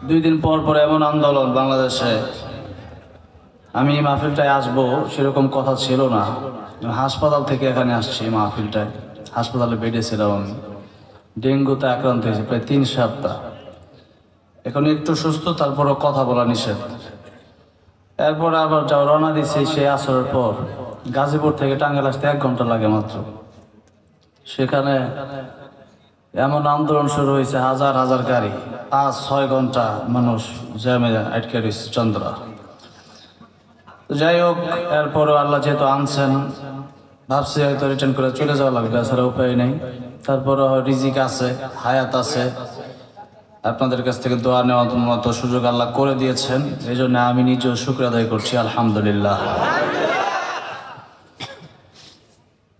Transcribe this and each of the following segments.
2 দিন পর পর এমন আন্দোলন বাংলাদেশে, আমি মাহফিলটায় আসবো সেরকম কথা ছিল না। হাসপাতাল থেকে এখানে আসছি মাহফিলটায়, হাসপাতালে বেডে ছিলাম আমি। ডেঙ্গুতে আক্রান্ত হয়েছে প্রায় 3 সপ্তাহ। এখন একটু সুস্থ, তারপরও কথা বলা নিষেধ। এরপর আবার যাও রওনা দিছি সে আসরের পর। গাজীপুর থেকে টাঙ্গাইল আসতে 1 ঘন্টা লাগে মাত্র। সেখানে এমন আন্দোলন শুরু হয়েছে, হাজার হাজার গাড়ি, 5-6 ঘন্টা মানুষ জ্যামে আটকে রয়েছে চন্দ্রা। যাই হোক, এরপরও আল্লাহ যেহেতু আনছেন, ভাবছি হয়তো রিটার্ন করে চলে যাওয়া লাগবে, এছাড়া উপায় নেই। তারপরে রিজিক আছে, হায়াত আছে, আপনাদের কাছ থেকে দোয়া নেওয়ার মতো সুযোগ আল্লাহ করে দিয়েছেন। এই জন্য আমি নিজেও শুকর আদায় করছি, আলহামদুলিল্লাহ।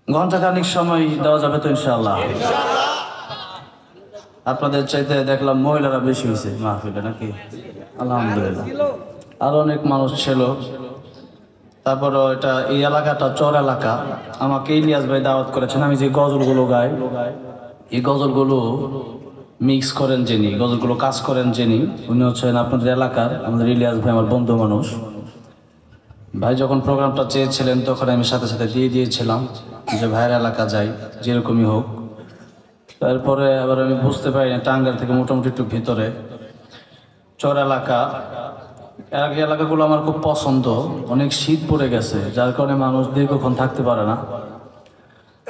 ঘন্টাখানিক সময় দেওয়া যাবে তো ইনশাআল্লাহ? আপনাদের চাইতে দেখলাম মহিলারা বেশি হয়েছে মাহফিলে, নাকি? আলহামদুলিল্লাহ। আরো অনেক মানুষ ছিল। তারপরে এই এলাকাটা চর এলাকা। আমাকে ইলিয়াস ভাই দাওয়াত করেছেন। আমি যে গজলগুলো গাই, এই গজলগুলো মিক্স করেন যিনি, গজলগুলো কাজ করেন যিনি, উনি হচ্ছেন আপনাদের এলাকার আমাদের ইলিয়াস ভাই, আমার বন্ধু মানুষ। ভাই যখন প্রোগ্রামটা চেয়েছিলেন তখন আমি সাথে সাথে দিয়ে দিয়েছিলাম যে ভাইয়ের এলাকা যাই, যেরকমই হোক। তারপরে আবার আমি বুঝতে পারি না, টাঙ্গাইল থেকে মোটামুটি একটু ভিতরে চর এলাকা, এলাকাগুলো আমার খুব পছন্দ। অনেক শীত পড়ে গেছে, যার কারণে মানুষ দীর্ঘক্ষণ থাকতে পারে না।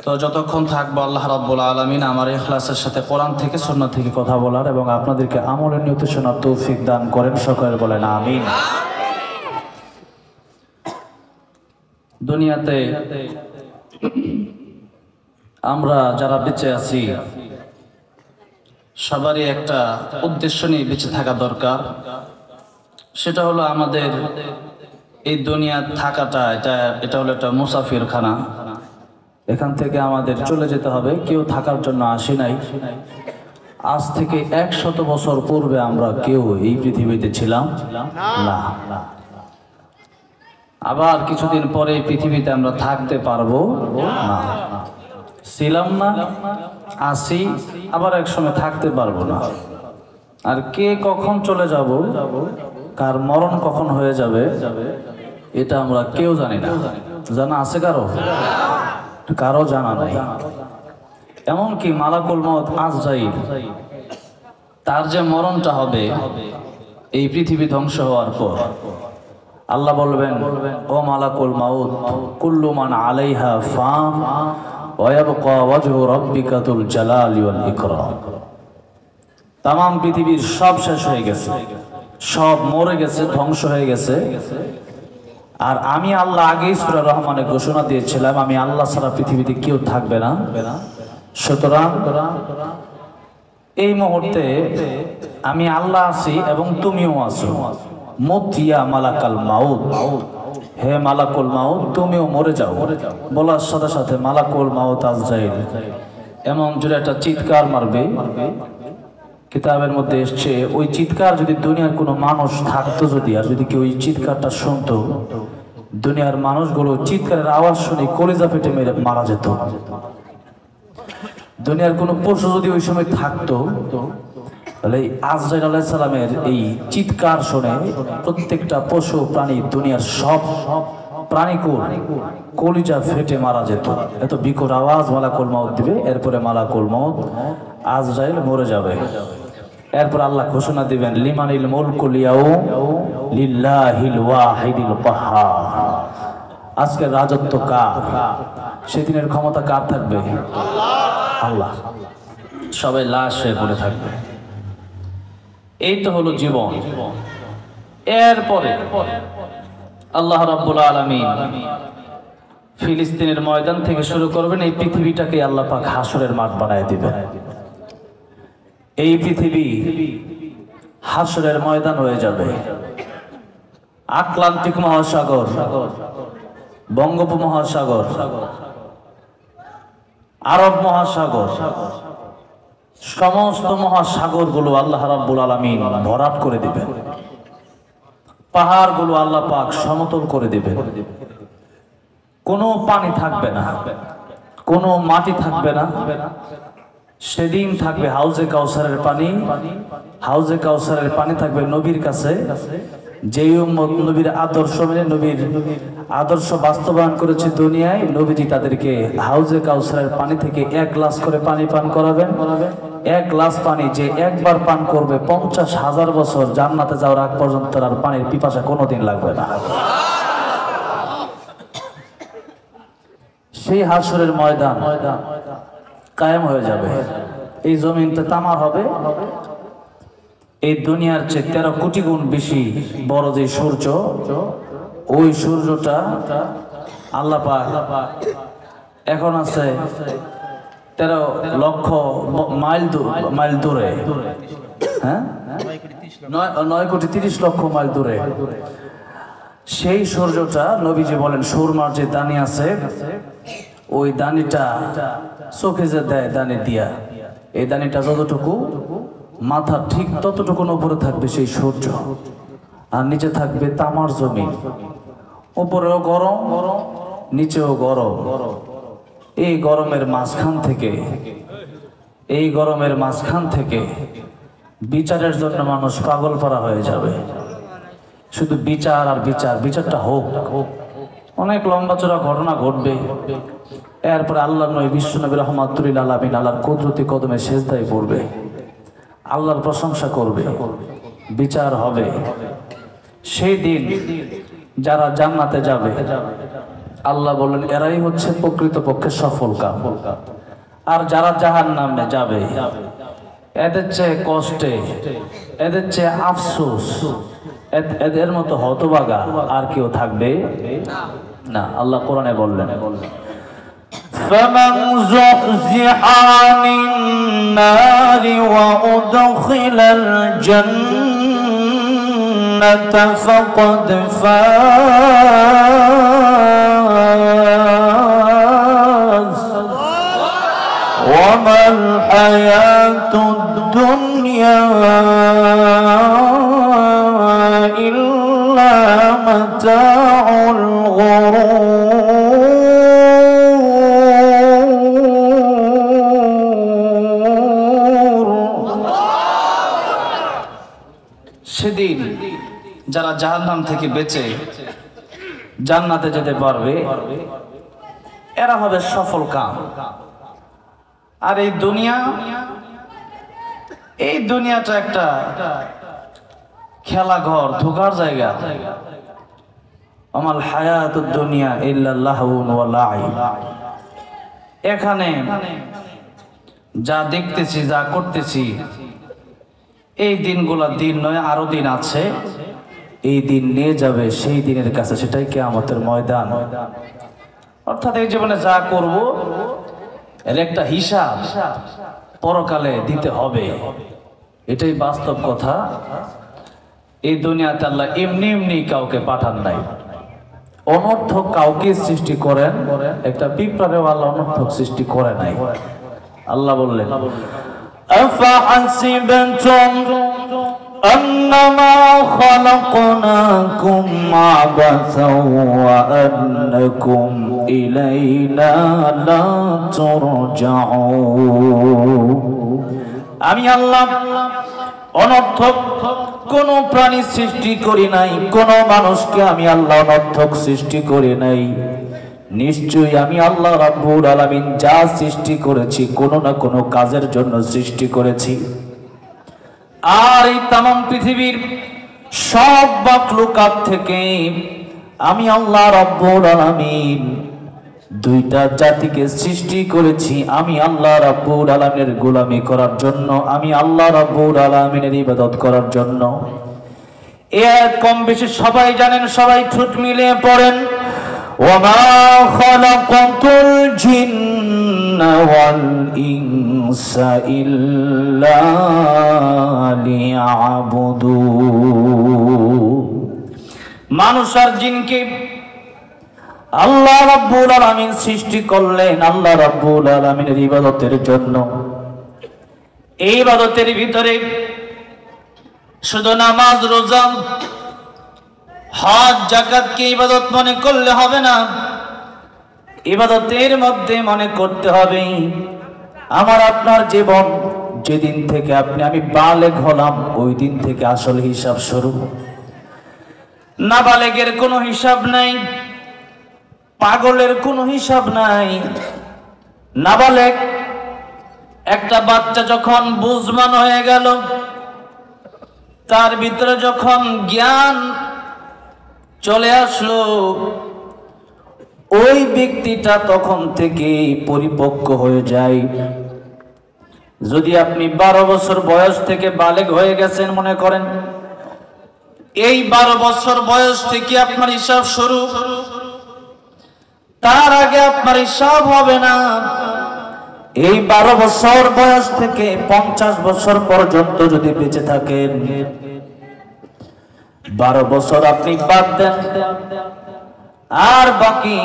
তো যতক্ষণ থাকবো আল্লাহ রাব্বুল আলামিন আমার ইখলাসের সাথে কোরআন থেকে সুন্নাহ থেকে কথা বলার এবং আপনাদেরকে আমলের নিয়ত শোনার তৌফিক দান করেন, সকলে বলেন আমিন। দুনিয়াতে আমরা যারা বেঁচে আছি সবারই একটা উদ্দেশ্য নিয়ে বেঁচে থাকা দরকার। সেটা হলো আমাদের এই দুনিয়া থাকাটা, এটা হলো একটা মুসাফিরখানা। এখান থেকে আমাদের চলে যেতে হবে, কেউ থাকার জন্য আসি নাই। আজ থেকে 100 বছর পূর্বে আমরা কেউ এই পৃথিবীতে ছিলাম না। আবার কিছুদিন পরে এই পৃথিবীতে আমরা থাকতে পারবো না। ছিলাম না, আসি, আবার এক সময় থাকতে পারবো না। আর কে কখন চলে যাব, কার মরণ কখন হয়ে যাবে, এটা আমরা কেউ জানি না। জানা আছে কারো? কারো জানা নাই। এমনকি মালাকুল মউত আজরাইল, তার যে মরণটা হবে এই পৃথিবী ধ্বংস হওয়ার পর, আল্লাহ বলবেন, ও মালাকুল মউত, কুল্লু মান আলাইহা ফান ওয়া ইয়াবকা ওয়াজহু রাব্বিকা যুল জালালি ওয়াল ইকরাম। তামাম পৃথিবীর সব শেষ হয়ে গেছে, সব মরে গেছে, ধ্বংস হয়ে গেছে। আর আমি আল্লাহ আগেই সূরা রহমানে ঘোষণা দিয়েছিলাম, আমি আল্লাহ ছাড়া পৃথিবীতে কেউ থাকবে না। সুতরাং এই মুহূর্তে আমি আল্লাহ আছি এবং তুমিও আছো। মুতিয়া মালাকাল মাউত, হে মালাকুল মাউত তুমিও মরে যাও। বলার সাথে সাথে মালাকুল মাউত আজরাইল এমন জোরে একটা চিৎকার মারবে, কিতাবের মধ্যে এসছে ওই চিৎকার যদি দুনিয়ার কোনো মানুষ থাকতো, যদি আর যদি কেউ ওই চিৎকারটা শুনতো, দুনিয়ার মানুষগুলো চিৎকারের আওয়াজ শুনে কলিজা ফেটে মেরে মারা যেত। দুনিয়ার কোনো পশু যদি ওই সময় থাকতো, তাহলে আজরাইল আলাইহিস সালামের এই চিৎকার শুনে প্রত্যেকটা পশু প্রাণী, দুনিয়ার সব প্রাণীকুল কলিজা ফেটে মারা যেত। এত বিকট আওয়াজ মালাকুল মউত দিবে। এরপরে মালাকুল মউত আজরাইল মরে যাবে। এরপর আল্লাহ ঘোষণা দিবেন, লিমানিল মুলকুল ইয়াউম লিল্লাহিল ওয়াহিদিল কাহ্হার। আজকের রাজত্ব কার? সেদিনের ক্ষমতা কার থাকবে? আল্লাহ। সবাই লাশ হয়ে পড়ে থাকবে। এই তো হলো জীবন। এরপরে আল্লাহ রাব্বুল আলামিন ফিলিস্তিনের ময়দান থেকে শুরু করবেন, এই পৃথিবীটাকে আল্লাহ পাক হাসরের মাঠ বানায় দিবেন। এই পৃথিবী হাসরের ময়দান হয়ে যাবে। আটলান্টিক মহাসাগর, বঙ্গোপমহাসাগর, আরব মহাসাগর, সমস্ত মহাসাগরগুলো আল্লাহ রাব্বুল আলামিন ভরাট করে দিবেন। পাহাড়গুলো আল্লাহ পাক সমতল করে দিবেন। কোনো পানি থাকবে না, কোনো মাটি থাকবে না, সেদিন থাকবে হাউজে কাউসারের পানি। হাউজে কাউসারের পানি থাকবে নবীর কাছে। যেই উম্মত নবীর আদর্শ মেনে নবীর আদর্শ বাস্তবায়ন করেছে দুনিয়ায়, নবীজি তাদেরকে হাউজে কাউসারের পানি থেকে 1 গ্লাস করে পানি পান করাবেন। 1 গ্লাস পানি যে একবার পান করবে 50,000 বছর জান্নাতে যাওয়ার আগ পর্যন্ত আর পানির পিপাসা কোনোদিন লাগবে না। সেই হাসরের ময়দান কায়েম হয়ে যাবে। এই জমিনতে তামার হবে। এই দুনিয়ার চেয়ে 13 কোটি গুণ বেশি বড় যে সূর্য, ওই সূর্যটা আল্লাহ পাক এখন আছে 13 লক্ষ মাইল দূরে। হ্যাঁ, 9 কোটি 30 লক্ষ মাইল দূরে। সেই সূর্যটা নবীজি বলেন সুরমার যে দানি আছে, ওই দানিটা চোখে যে দেয় দানি দিয়া, এই দানিটা যতটুকু মাথা ঠিক ততটুকু উপরে থাকবে সেই সূর্য, আর নিচে থাকবে তামার জমি। উপরেও গরম, নিচেও গরম। এই গরমের মাঝখান থেকে বিচারের জন্য মানুষ পাগল পারা হয়ে যাবে। শুধু বিচার আর বিচার, বিচারটা হোক। অনেক লম্বা চড়া ঘটনা ঘটবে। এরপরে আল্লাহ নবী বিশ্বনবী রাহমাতুল্লিল আলামিন আল্লাহর কুদরতি কদমে সেজদায় পড়বে, আল্লাহর প্রশংসা করবে, বিচার হবে। সেই দিন যারা জান্নাতে যাবে, আল্লাহ বলেন এরাই হচ্ছে প্রকৃতপক্ষে সফল কাম। আর যারা জাহান্নামে যাবে, এদের চেয়ে কষ্টে, এদের চেয়ে আফসোস, এদের মতো হতভাগা আর কেউ থাকবে না। আল্লাহ কোরআনে বললেন, فمن زحزح عن النار وأدخل الجنة فقد فاز وما الحياة الدنيا إلا متاع الغرور। সেদিন যারা জাহান্নাম থেকে বেঁচে জান্নাতে যেতে পারবে, এরা হবে সফল কাম। আর এই দুনিয়াটা একটা খেলা ঘর, ধোকার জায়গা। আমাল হায়াতুদ দুনিয়া ইল্লা লাহউন ওয়া লাইব। এখানে যা দেখতেছি, যা করতেছি, এই দিনগুলা দিন নয়, আরো দিন আছে। এই দিন নিয়ে যাবে সেই দিনের কাছে, সেটাই কিয়ামতের ময়দান। অর্থাৎ এই জীবনে যা করব এর একটা হিসাব পরকালে দিতে হবে, এটাই বাস্তব কথা। এই দুনিয়াতে আল্লাহ এমনি এমনি কাউকে পাঠান নাই, অনর্থক কাউকে সৃষ্টি করেন। একটা পিঁপড়ারেও আল্লাহ অনর্থক সৃষ্টি করে নাই। আল্লাহ বললেন, أفحسبتم أنما خلقناكم عبثا وأنكم إلينا لا ترجعون। আমি আল্লাহ অনর্থক কোন প্রাণী সৃষ্টি করি নাই, কোন মানুষকে আমি আল্লাহ অনর্থক সৃষ্টি করি নাই। নিশ্চয়ই আমি আল্লাহ রাব্বুল আলামিন যা সৃষ্টি করেছি কোনো না কোনো কাজের জন্য সৃষ্টি করেছি। আর এই তামাম পৃথিবীর সব মাখলুকাত থেকে আমি আল্লাহ রাব্বুল আলামিন দুইটা জাতিকে সৃষ্টি করেছি। আমি আল্লাহ রাব্বুল আলামিনের গোলামি করার জন্য, আমি আল্লাহ রাব্বুল আলামিনের ইবাদত করার জন্য। এর কম বেশি সবাই জানেন, সবাই ঠোঁট মিলিয়ে পড়েন, وما خلقت الجن والإنس إلا ليعبدون। মানুষ আর জিনকে আল্লাহ রাব্বুল আলামিন সৃষ্টি করলেন আল্লাহ রাব্বুল আলামিনের ইবাদতের জন্য। এই ইবাদতের ভিতরে শুধু নামাজ, রোজা, হজ, যাকাতকে ইবাদত মনে করলে হবে না। ইবাদতের মধ্যে মনে করতে হবে আমার আপনার জীবন যেদিন থেকে আমি বালেগ হলাম ওই দিন থেকে আসল হিসাব শুরু। নাবালেগের কোনো হিসাব নাই, পাগলের কোনো হিসাব নাই। নাবালেগ একটা বাচ্চা যখন বুঝমান হয়ে গেল, তার ভিতরে যখন জ্ঞান চলে আসলো, ওই ব্যক্তিটা তখন থেকে পরিপক্ক হয়ে যায়। যদি আপনি 12 বছর বয়স থেকে বালেগ হয়ে গেছেন মনে করেন, এই 12 বছর বয়স থেকে আপনার হিসাব শুরু। তার আগে আপনার হিসাব হবে না। এই 12 বছর বয়স থেকে 50 বছর পর্যন্ত যদি বেঁচে থাকেন, 12 বছর আপনি বাদ দেন, আর বাকি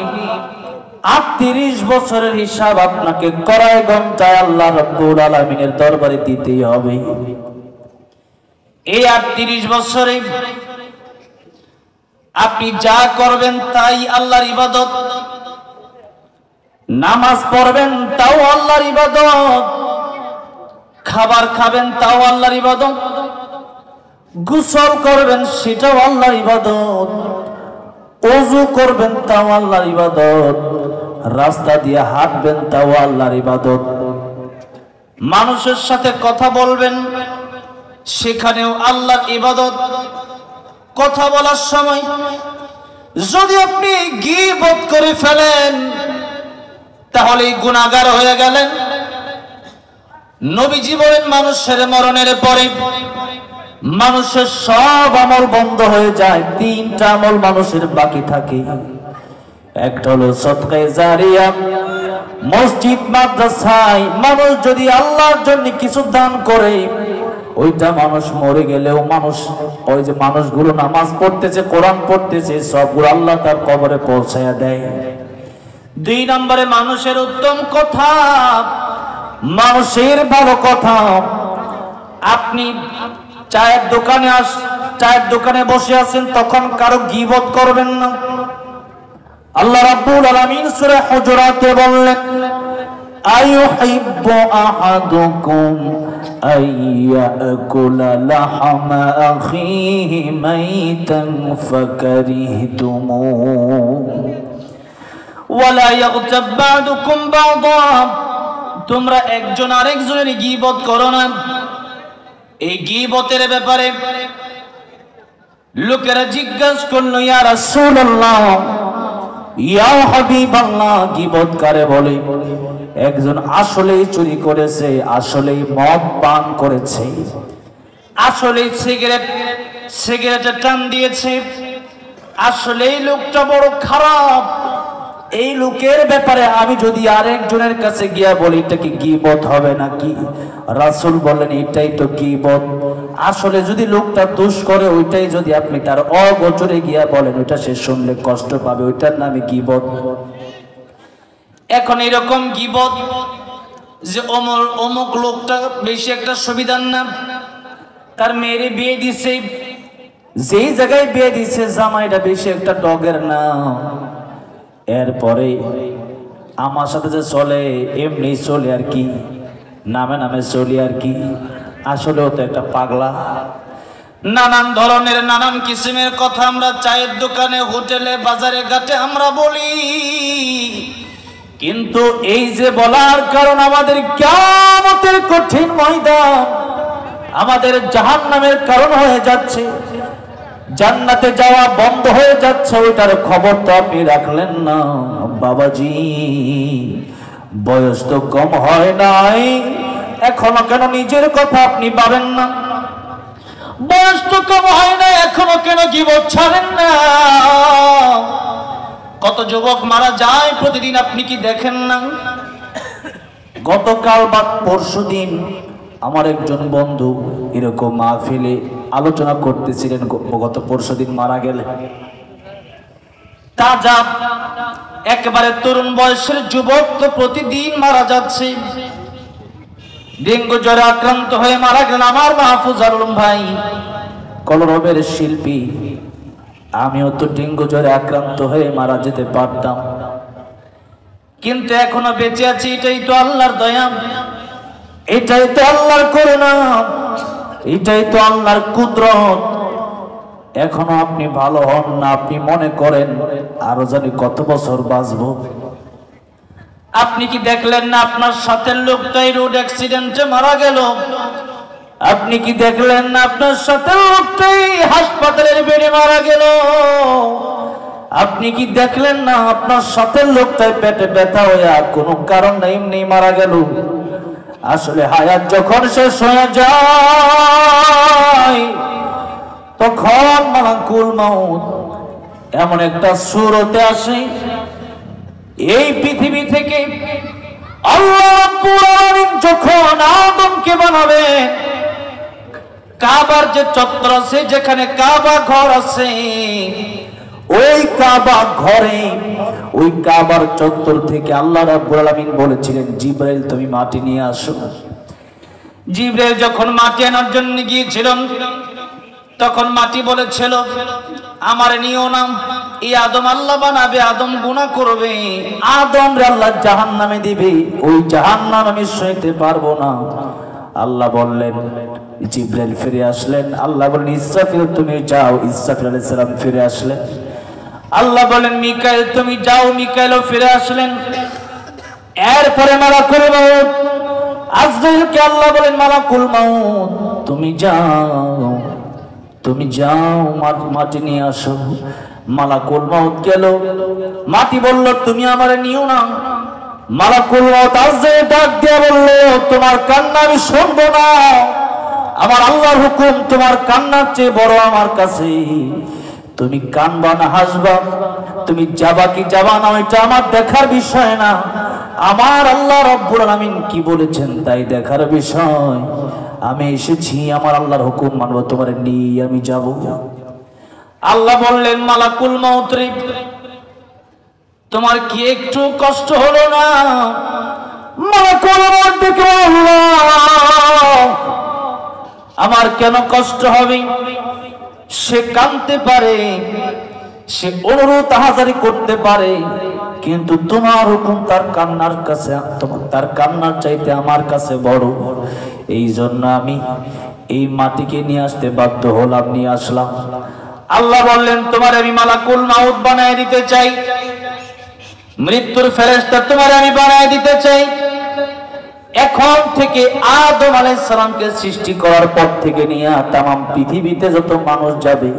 38 বছরের হিসাব আপনাকে কড়াই ঘন্টায় আল্লাহ রাব্বুল আলামিনের দরবারে দিতেই হবে। এই 38 বছরে আপনি যা করবেন তাই আল্লাহর ইবাদত, নামাজ পড়বেন তাও আল্লাহর ইবাদত, খাবার খাবেন তাও আল্লাহর ইবাদত, গোসল করবেন সেটাও আল্লাহর ইবাদত, ওযু করবেন তাও আল্লাহর ইবাদত, রাস্তা দিয়ে হাঁটবেন তাও আল্লাহর ইবাদত, মানুষের সাথে কথা বলবেন সেখানেও আল্লাহর ইবাদত। কথা বলার সময় যদি আপনি গীবত করে ফেলেন তাহলে গুনাহগার হয়ে গেলেন। নবীজি বলেন মানুষের মরণের পরে মানুষের সব আমল বন্ধ হয়ে যায়, 3টা আমল মানুষের বাকি থাকে। একটা হলো সদকায়ে জারিয়া, মসজিদ মাদ্রাসায় মানুষ যদি আল্লাহর জন্য কিছু দান করে, ওইটা মানুষ মরে গেলেও মানুষ, ওই যে মানুষগুলো নামাজ পড়তেছে কোরআন পড়তেছে সবগুলো আল্লাহ তার কবরে পৌঁছায়া দেয়। 2 নম্বরে মানুষের উত্তম কথা, মানুষের ভালো কথা। আপনি চায়ের দোকানে বসে আছেন, তখন কারো গীবত করবেন না। আল্লাহ রাব্বুল আলামিন সূরা হুজুরাতে বললেন, আইয়ুহিব্বু আহাদুকুম আইয়াকুলা লাহমা আখিহি মাইতান ফাকারিহতুমু ওয়ালা ইয়াগতাব বা'দুকুম বা'দা। তোমরা একজন আরেকজনের গীবত করো না। এই গীবতের ব্যাপারে লোকেরা জিজ্ঞাসা করলো, ইয়া রাসূলুল্লাহ, ইয়া হাবিবাল্লাহ, গীবত কারে বলে? একজন আসলেই চুরি করেছে, আসলেই মদ পান করেছে, আসলেই সিগারেটে টান দিয়েছে, আসলেই লোকটা বড় খারাপ। এই লোকের ব্যাপারে আমি যদি আরেকজনের কাছে গিয়া বলি, এটা কি গীবত হবে নাকি? রাসূল বলেন, এটাই তো গীবত। আসলে যদি লোকটা দোষ করে, ওইটাই যদি আপনি তার অগোচরে গিয়া বলেন, ওইটা সে শুনলে কষ্ট পাবে, ওইটার নামে গীবত। এখন এরকম গীবত যে অমুক লোকটা বেশি একটা সুবিধার না, তার মেয়েরে বিয়ে দিছে, যেই জায়গায় বিয়ে দিছে জামাইটা বেশি একটা ডগের না, এরপরে আমার সাথে যে চলে এমনি চলে আর কি, নামে নামে চলি আর কি, আসলেও তো একটা পাগলা। নানান ধরনের নানান কিসিমের কথা আমরা চায়ের দোকানে, হোটেলে, বাজারে ঘাটে আমরা বলি, কিন্তু এই যে বলার কারণ আমাদের কিয়ামতের কঠিন ময়দান, আমাদের জাহান্নামের কারণ হয়ে যাচ্ছে, জান্নাতে যাওয়া বন্ধ হয়ে যাচ্ছে। ওইটার খবর তো আপনি রাখলেন না বাবাজি। বয়স তো কম হয় নাই, এখনো কেন নিজের কথা আপনি ভাবেন না? বয়স তো কম হয় নাই, এখনো কেন গীবত ছাড়েন না? কত যুবক মারা যায় প্রতিদিন, আপনি কি দেখেন না? গতকাল বা পরশুদিন আমার একজন বন্ধু এরকম মাহফিলে আলোচনা করতেছিলেন, গত পরশুদিন মারা গেলে। তাজা একেবারে তরুণ বয়সের যুবক তো প্রতিদিন মারা যাচ্ছে। ডেঙ্গু জ্বরে আক্রান্ত হয়ে মারা গেলেন আমার মাহফুজ আলম ভাই, কলরবের শিল্পী। আমিও তো ডেঙ্গু জ্বরে আক্রান্ত হয়ে মারা যেতে পারতাম, কিন্তু এখনো বেঁচে আছি, এটাই তো আল্লাহর দয়া। এটাই তো আল্লাহর করুণা, এটাই তো আল্লাহর কুদরত। এখনো আপনি ভালো হন না, আপনি মনে করেন আরো জানি কত বছর বাঁচবো। আপনি কি দেখলেন না আপনার সাথে লোকটাই রোড অ্যাক্সিডেন্টে মারা গেল? আপনি কি দেখলেন না আপনার সাথে লোকটাই হাসপাতালের বেডে মারা গেল? আপনি কি দেখলেন না আপনার সাথে লোকটাই পেটে ব্যথা হয়ে কোনো কারণ নাই এমনি মারা গেল? আসলে হায়াত যখন শেষ হয়ে যায় তখন মালাকুল মাউত এমন একটা সুরতে আসে, এই পৃথিবী থেকে আল্লাহ রাব্বুল আলামিন যখন আদমকে বানাবেন, কাবার যে চত্বর আছে, যেখানে কাবা ঘর আছে, ওই কাবা ঘরে, ওই কাবার চত্বর থেকে আল্লাহ রাব্বুল আলামিন বলেছিলেন, জিবরাইল তুমি মাটি নিয়ে আসো। জিবরাইল যখন মাটি আনার জন্য গিয়েছিলেন, তখন মাটি বলেছিল, আমার নিও না, এই আদম আল্লাহ বানাবে, আদম গুনাহ করবে, আদম রে আল্লাহ জাহান্নামে দিবে, ওই জাহান্নাম আমি সইতে পারবো না। আল্লাহ বললেন, জিবরাইল ফিরে আসলেন। আল্লাহ বললেন, ইসরাফিল তুমি যাও। ইসরাফিল আলাইহিস সালাম ফিরে আসলেন। আল্লাহ বলেন, মিকাইল তুমি যাও। মিকাইলও ফিরে আসলেন। এরপরে মালাকুল মাউত আজরাইলকে আল্লাহ বলেন, মালাকুল মাউত তুমি যাও, তুমি যাও মাটি নিয়ে আসো। মালাকুল মাউত গেল, মাটি বলল, তুমি আমারে নিও না। মালাকুল মাউত আজরাইল ডাক দিয়ে বলল, তোমার কান্না আমি শুনবো না, আমার আল্লাহর হুকুম তোমার কান্নার চেয়ে বড় আমার কাছে। তুমি কানবা না হাসবা, তুমি যাবা কি যাবা না, এটা আমার দেখার বিষয় না, আমার আল্লাহ রাব্বুল আলামিন কি বলেছেন তাই দেখার বিষয়। আমি এসেছি আমার আল্লাহর হুকুম মানবো, তোমার নিয়ে আমি যাব। আল্লাহ বললেন, মালাকুল মাউত রে, তোমার কি একটু কষ্ট হলো না? মালাকুল মাউত দেখে আল্লাহ, আমার কেন কষ্ট হবে? সে কাঁদতে পারে, সে অনুরোধ হাজারি করতে পারে, কিন্তু তোমার হুকুম তার কান্নার কাছে, তার কান্নার চাইতে আমার কাছে বড়। এই জন্য আমি এই মাটিকে নিয়ে আসতে বাধ্য হলাম, নিয়ে আসলাম। আল্লাহ বললেন, তোমার আমি মালাকুল মাউত বানায় দিতে চাই, মৃত্যুর ফেরেশতা তোমার আমি বানায় দিতে চাই। এখন থেকে আদম আলাইহিস সালামকে সৃষ্টি করার পর থেকে নিয়ে তামাম পৃথিবীতে যত মানুষ যাবে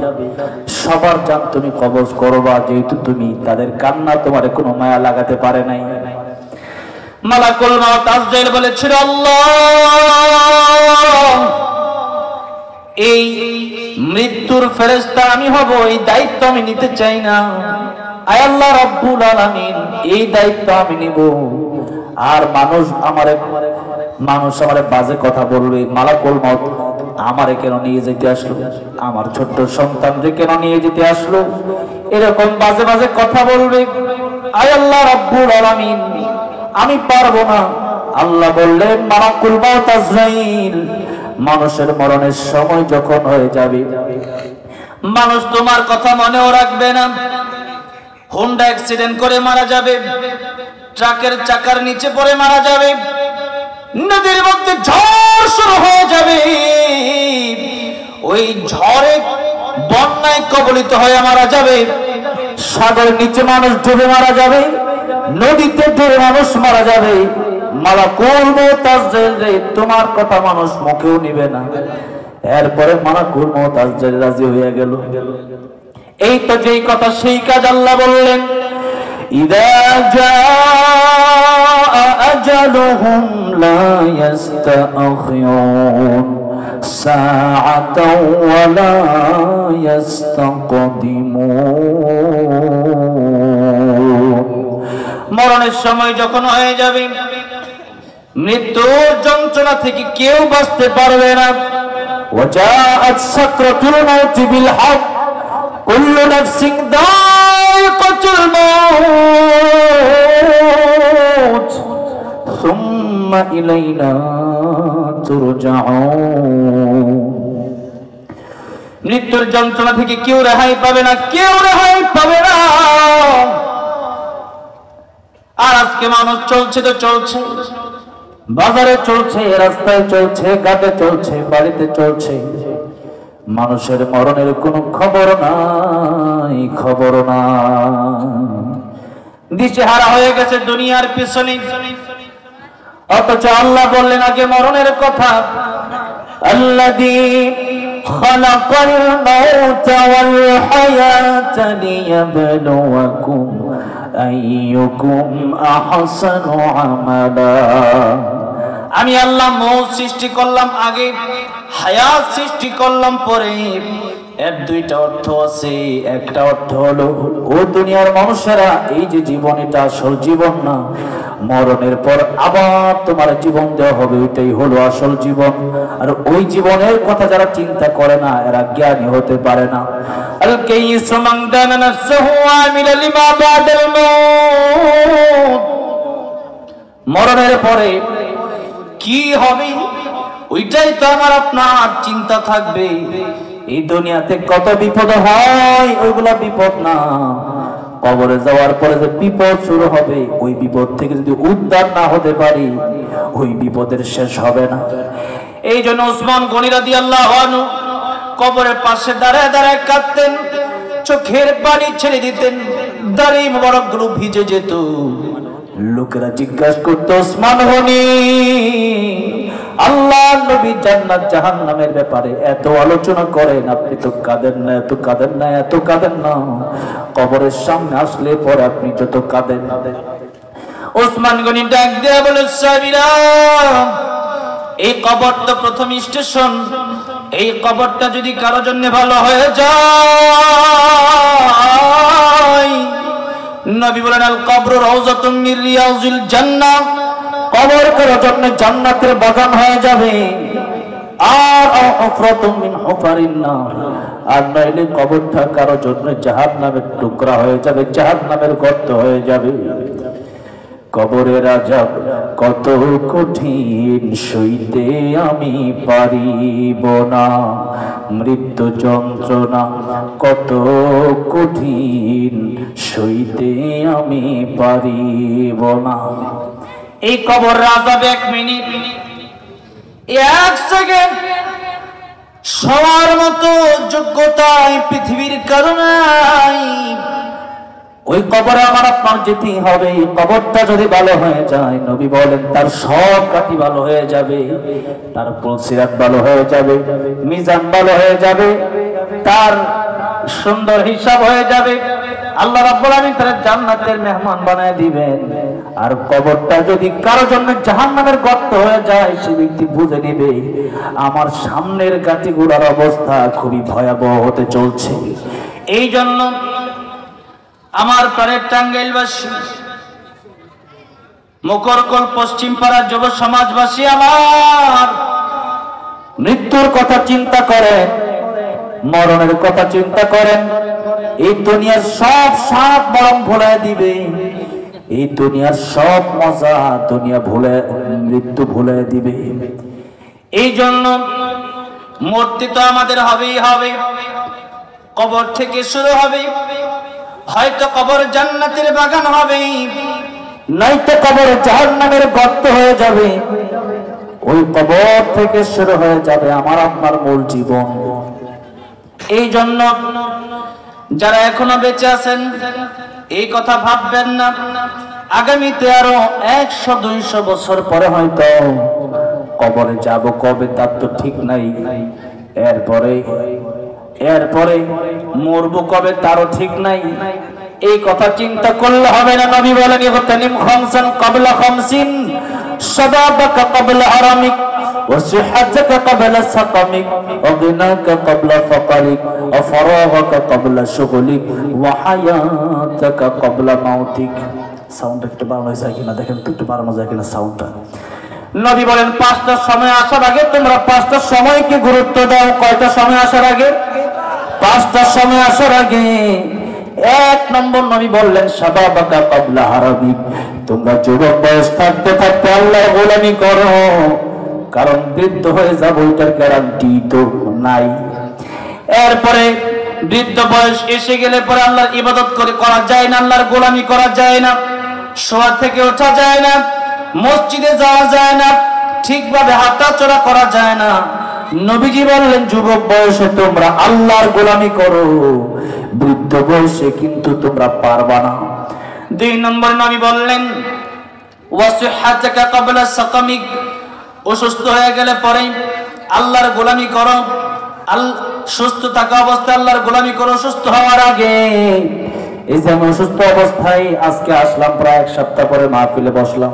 সবার জান তুমি কবজ করবা, যেহেতু তুমি তাদের কান্না তোমার কোনো মায়া লাগাতে পারে নাই। মালাকুল মাউত আজরাইল বলেছিল, আল্লাহ এই মৃত্যুর ফেরেশতা আমি হব, এই দায়িত্ব আমি নিতে চাই না। আয় আল্লাহ রাব্বুল আলামিন, এই দায়িত্ব আমি নিব। আর মানুষ আমারে বাজে কথা বলবে, মালাকুল মাউত আমারে কেন নিয়ে যেতে আসলো, আমার ছোট্ট সন্তানকে কেন নিয়ে যেতে আসলো, এরকম বাজে বাজে কথা বলবে। আয় আল্লাহ রাব্বুল আলামিন, আমি পারবো না। আল্লাহ বললেন, মালাকুল মাউত আজরাইল, মানুষের মরণের সময় যখন হয়ে যাবে, মানুষ তোমার কথা মনেও রাখবে না, হোন্ডা অ্যাক্সিডেন্ট করে মারা যাবে, ট্রাকের চাকার নিচে পড়ে মারা যাবে, নদীর মধ্যে ঝড় শুরু হয়ে যাবে, ওই ঝড়ে বন্যায় কবলিত হয়ে মারা যাবে, সাগরের নিচে মানুষ ডুবে মারা যাবে, নদীতে ডুবে মানুষ মারা যাবে। মালাকুল মাউত আজরাইল রে, তোমার কথা মানুষ মুখেও নিবে না। এরপরে মালাকুল মাউত আজরাইল রাজি হয়ে গেল। এই তো যেই কথা সেই কাজ। আল্লাহ বললেন, ইযা জাআ আজালুহুম লা ইস্তাখিরুন সাআতাও ওয়া লা ইস্তাকদিমুন। মরণের সময় যখন হয়ে যাবে, মৃত্যুর যন্ত্রণা থেকে কেউ বাঁচতে পারবে না। ওয়া জাআত সাকরাতুল মাউত বিল হক, কুল্লু নাফসিন যায়িকাতুল মাউত সুম্মা ইলাইনা তুরজাউন। মৃত্যুর যন্ত্রণা থেকে কেউ রেহাই পাবে না, কেউ রেহাই পাবে না। আর আজকে মানুষ চলছে তো চলছে, বাজারে চলছে, রাস্তায় চলছে, ঘাটে চলছে, বাড়িতে চলছে, মানুষের মরণের কোনো খবর নাই, খবর নাই। দিশেহারা হয়ে গেছে দুনিয়ার পিছনে। অথচ আল্লাহ বললেন আগে মরণের কথা। আল্লাযী খালাকাল মাউতা ওয়াল হায়াতা লিয়াবলুয়াকুম আইয়ুকুম আহসানু আমালা। আমি আল্লাহ মৌত সৃষ্টি করলাম আগে, হায়াত সৃষ্টি করলাম পরে। এর দুইটা অর্থ আছে। একটা অর্থ হলো ও দুনিয়ার মানুষেরা, এই যে জীবন এটা আসল জীবন না, মরণের পর আবার তোমার জীবন দেওয়া হবে, ওইটাই হলো আসল জীবন। আর ওই জীবনের কথা যারা চিন্তা করে না এরা জ্ঞানী হতে পারে না। আল কাইয়িসু মান দানা নাফসুহু আমিলা লিমা বাদাল মাউত। মরণের পরে কি হবে ওইটাই তো আমার আপনার চিন্তা থাকবে। এই দুনিয়াতে কত বিপদ হয়, ওইগুলা বিপদ না, কবরে যাওয়ার পরে যে বিপদ শুরু হবে, ওই বিপদ থেকে যদি উদ্ধার না হতে পারি, ওই বিপদের শেষ হবে না। এই জন্য উসমান গনি রাদিয়াল্লাহু আনহু কবরের পাশে দাঁড়ায় দাঁড়ায় কাঁদতেন, চোখের পানি ছেড়ে দিতেন, দাড়ি মোবারক গুলো ভিজে যেত। লোকেরা জিজ্ঞাসা করতো, উসমান গনি, আল্লাহ নবী জান্নাত জাহান্নামের ব্যাপারে এত আলোচনা করেন, আপনি তো কাঁদেন না, এত কাঁদেন না, এত কাঁদেন না, কবরের সামনে আসলে পরে আপনি যত কাঁদেন। ওসমান গনি ডাক দেয়া বলে, সাহাবীরা, এই কবর তো প্রথম স্টেশন, এই কবরটা যদি কারো জন্য ভালো হয়ে যায়, নবী বলেন আল কবরু রাউযাতুম মির রিয়াজিল জান্নাহ, কবর কারো জন্য জান্নাতের বাগান হয়ে যাবে। আর হুফরাতুম মিন হুফারিন নার, আর নইলে কবরটা কারো জন্য জাহান্নামের টুকরা হয়ে যাবে, জাহান্নামের গর্ত হয়ে যাবে। কবরের আযাব কত কঠিন সইতে আমি পারিব না, মৃত্যু যন্ত্রণা কত কঠিন সইতে আমি পারিব না। এই কবর আযাব 1 মিনিট 1 সেকেন্ড সবার মতো যোগ্যতা এই পৃথিবীর কারণে ওই কবরে আমার আপনার যেতেই হবে। এই কবরটা যদি ভালো হয়ে যায়, নবী বলেন তার সব কাটি ভালো হয়ে যাবে, তার পুলসিরাত ভালো হয়ে যাবে, মিজান ভালো হয়ে যাবে, তার সুন্দর হিসাব হয়ে যাবে, আল্লাহ রাব্বুল আলামিন তার জান্নাতের মেহমান বানায় দিবেন। আর কবরটা যদি কারোর জন্য জাহান্নামের গর্ত হয়ে যায়, সে ব্যক্তি বুঝে নেবে আমার সামনের গাটিগুলোর অবস্থা খুবই ভয়াবহ হতে চলছে। এই জন্য আমার প্রাণের টাঙ্গাইলবাসী, মকরকল পশ্চিম পাড়ার যুব সমাজবাসী, আমার মৃত্যুর কথা চিন্তা করেন, মরণের কথা চিন্তা করেন। এই দুনিয়ার সব স্বাদ মরণ ভুলে দিবে, এই দুনিয়ার সব মজা দুনিয়া ভুলে, মৃত্যু ভুলে দিবে। এই জন্য মরতে তো আমাদের হবেই হবে। কবর থেকে শুরু হবে, হয়তো কবর জান্নাতের বাগান হবে, নয়তো কবর জাহান্নামের গর্ত হয়ে যাবে। ওই কবর থেকে শুরু হয়ে যাবে আমার আপনার মূল জীবন। এই জন্য যারা এখনো বেঁচে আছেন এই কথা ভাববেন না আগামীতে আরো 100-200 বছর পরে হয়তো কবরে যাব, কবে তার তো ঠিক নাই। এরপরে মরবো কবে তারও ঠিক নাই। এই কথা চিন্তা করলে হবে না। নবী বলেন ইগতানিম খামসান ক্বাবলা খামসিন, শাবাবাকা ক্বাবলা হারামিক, ওয়া সিহহাতাকা ক্বাবলা সাকামিক, ওয়া গিনাকা ক্বাবলা ফাকারিক, ওয়া ফারাগাকা ক্বাবলা শুগলিক, ওয়া হায়াতাকা ক্বাবলা মাউতিক। সাউন্ড একটু বাড়ানো হয়েছে কিনা দেখেন তো, একটু বাড়ানো যায় কিনা সাউন্ডটা। নবী বলেন 5টার সময় আসার আগে তোমরা 5টার সময়কে গুরুত্ব দাও। কয়টা সময় আসার আগে? 5টার সময় আসার আগে। 1 নম্বর নবী বললেন শাবাবাকা ক্বাবলা হারামিক, তোমরা যুবক বয়স থাকতে থাকতে আল্লাহর গোলামি করো, কারণ বৃদ্ধ হয়ে যাব এটার গ্যারান্টি তো নাই। এরপরে বৃদ্ধ বয়স এসে গেলে পরে আল্লাহর ইবাদত করা যায় না, আল্লাহর গোলামি করা যায় না, শোয়া থেকে ওঠা যায় না, মসজিদে যাওয়া যায় না, ঠিকভাবে হাঁটাচলা করা যায় না। নবীজি বললেন, যুবক বয়সে তোমরা আল্লাহর গোলামি করো, বৃদ্ধ বয়সে কিন্তু তোমরা পারবা না। 2 নম্বর নবী বললেন, ওয়াসিহাতাকা ক্বাবলা সাকামিক, অসুস্থ হয়ে গেলে পরে আল্লাহর গোলামি করো। সুস্থ থাকা অবস্থায় আল্লাহর গোলামি করো, সুস্থ হওয়ার আগে। এই যে আমি অসুস্থ অবস্থায় আজকে আসলাম, প্রায় 1 সপ্তাহ পরে মাহফিলে বসলাম।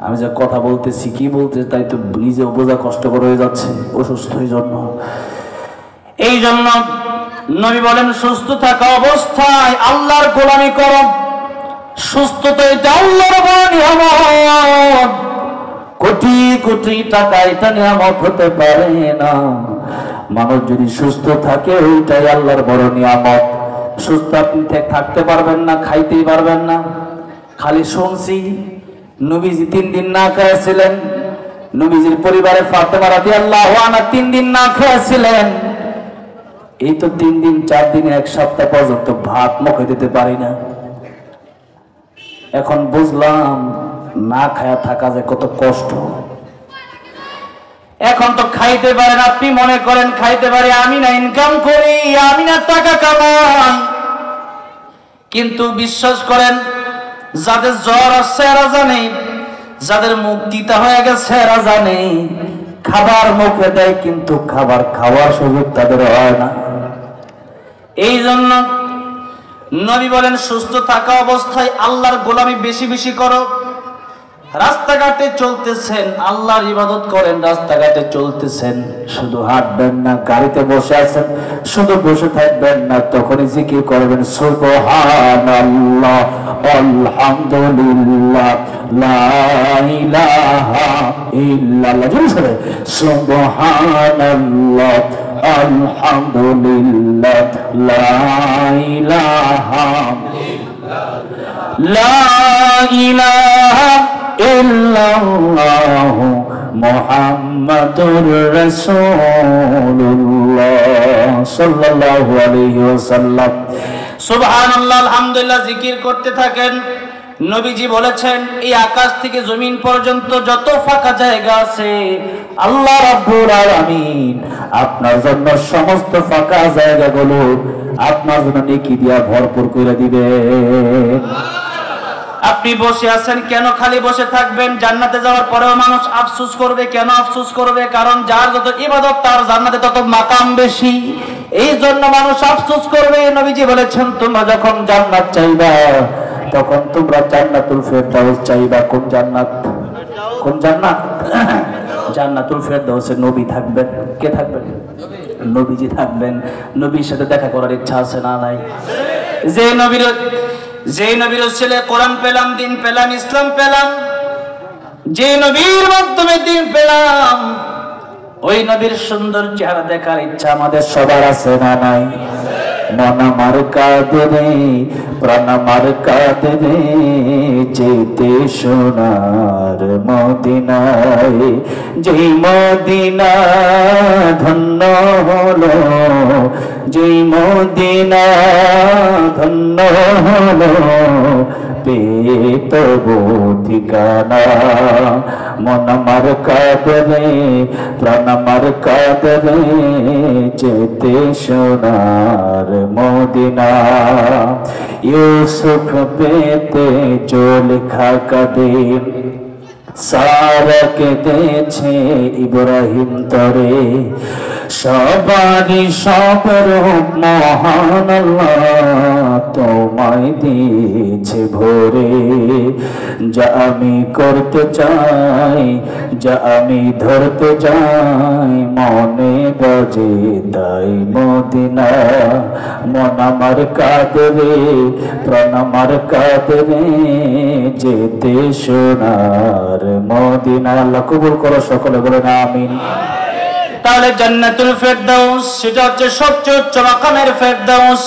আমি যে কথা বলতেছি, কি বলতে তাই তো নিজে বোঝা কষ্টকর হয়ে যাচ্ছে, অসুস্থ এই জন্য। এই জন্য নবী বলেন, সুস্থ থাকা অবস্থায় আল্লাহর গোলামি করো। সুস্থতা এটা আল্লাহর বড় নিয়ামত, কোটি কোটি টাকা এটা নিয়ামত হতে পারে না। মানুষ যদি সুস্থ থাকে ওইটাই আল্লাহর বড় নিয়ামত। সুস্থ আপনি থাকতে পারবেন না, খাইতেই পারবেন না। খালি শুনছি নবীজি 3 দিন না খেয়েছিলেন, নবীজির পরিবারে ফাতেমা রাদিয়াল্লাহু আনহা 3 দিন না খেয়েছিলেন। এই তো 3 দিন 4 দিন 1 সপ্তাহ পর্যন্ত ভাত মুখে দিতে পারি না। এখন বুঝলাম না খায়া থাকা যে কত কষ্ট। এখন তো খাইতে পারেন, আপনি মনে করেন খাইতে পারি, আমি না ইনকাম করি, আমি না টাকা কামাই। কিন্তু বিশ্বাস করেন, যাদের জ্বর আসছে এরা জানে, যাদের মুখ তিতা হয়ে গেছে এরা জানে। খাবার মুখে দেয় কিন্তু খাবার খাওয়ার সুযোগ তাদের হয় না। এই জন্য নবী বলেন, সুস্থ থাকা অবস্থায় আল্লাহর গোলামি বেশি বেশি করো। রাস্তাঘাটে চলতেছেন, আল্লাহর ইবাদত করেন। রাস্তাঘাটে চলতেছেন, শুধু হাঁটবেন না। গাড়িতে বসে আছেন, শুধু বসে থাকবেন না, তখনই জিকির করবেন, সুবহানাল্লাহ, আলহামদুলিল্লাহ, লা ইলাহা ইল্লাল্লাহ। জোরে সুবহানাল্লাহ, আলহামদুলিল্লাহ, লা ইলাহা ইল্লাল্লাহু মুহাম্মাদুর রাসূলুল্লাহ সাল্লাল্লাহু আলাইহি ওয়াসাল্লাম। সুবহানাল্লাহ, আলহামদুলিল্লাহ জিকির করতে থাকেন। নবীজি বলেছেন, এই আকাশ থেকে জমিন পর্যন্ত যত ফাঁকা জায়গা আছে আল্লাহ রাব্বুল আলামিন আপনার জন্য সমস্ত ফাঁকা জায়গাগুলো আপনার জন্য নেকি দিয়া ভরপুর করে দিবে। আপনি বসে আছেন, কেন খালি বসে থাকবেন? জান্নাতে যাওয়ার পরেও মানুষ আফসোস করবে। কেন আফসোস করবে? কারণ যার যত ইবাদত তার জান্নাতে তত মাকাম বেশি। এই জন্য মানুষ আফসোস করবে। নবীজি বলেছেন, তোমরা যখন জান্নাত চাইবা তখন তোমরা জান্নাতুল ফেরদাউস চাইবা। কোন জান্নাত? কোন জান্নাত? জান্নাতুল ফেরদাউসে নবী থাকবেন। কে থাকবেন? নবীজি থাকবেন। নবীর সাথে দেখা করার ইচ্ছা আছে না নাই? যে নবীর ছেলে কোরআন পেলাম, দিন পেলাম, ইসলাম পেলাম, যে নবীর মাধ্যমে দিন পেলাম, ওই নবীর সুন্দর চেহারা দেখার ইচ্ছা আমাদের সবার আছে না নাই? মন আমার কাঁদে রে, প্রাণ আমার কাঁদে রে, যেতে সোনার মদিনায়। যেই মদিনা ধন্য হলো, যেই মদিনা ধন্য হলো, পেয়ে তবু ঠিকানা। মন আমার কাঁদে রে, প্রাণ আমার কাঁদে রে, যেতে সোনার মদিনা। ইউসুফ পেতে জুলেখা কাঁদে, সারা কেঁদেছে ইব্রাহিম তরে। সবারই সবার মহান আল্লাহ তোমায় দিয়েছে ভরে। যা আমি করতে চাই, যা আমি ধরতে যাই, মনে বাজে তাই মদিনা। মন আমার কাঁদে রে, প্রাণ আমার কাঁদে রে, যেতে সোনার মদিনা। আল্লাহ কবুল করো, সকলে বলেন আমিন। তাহলে জান্নাতুল ফেরদাউস সেটা হচ্ছে সবচেয়ে উচ্চ মাকামের ফেরদাউস।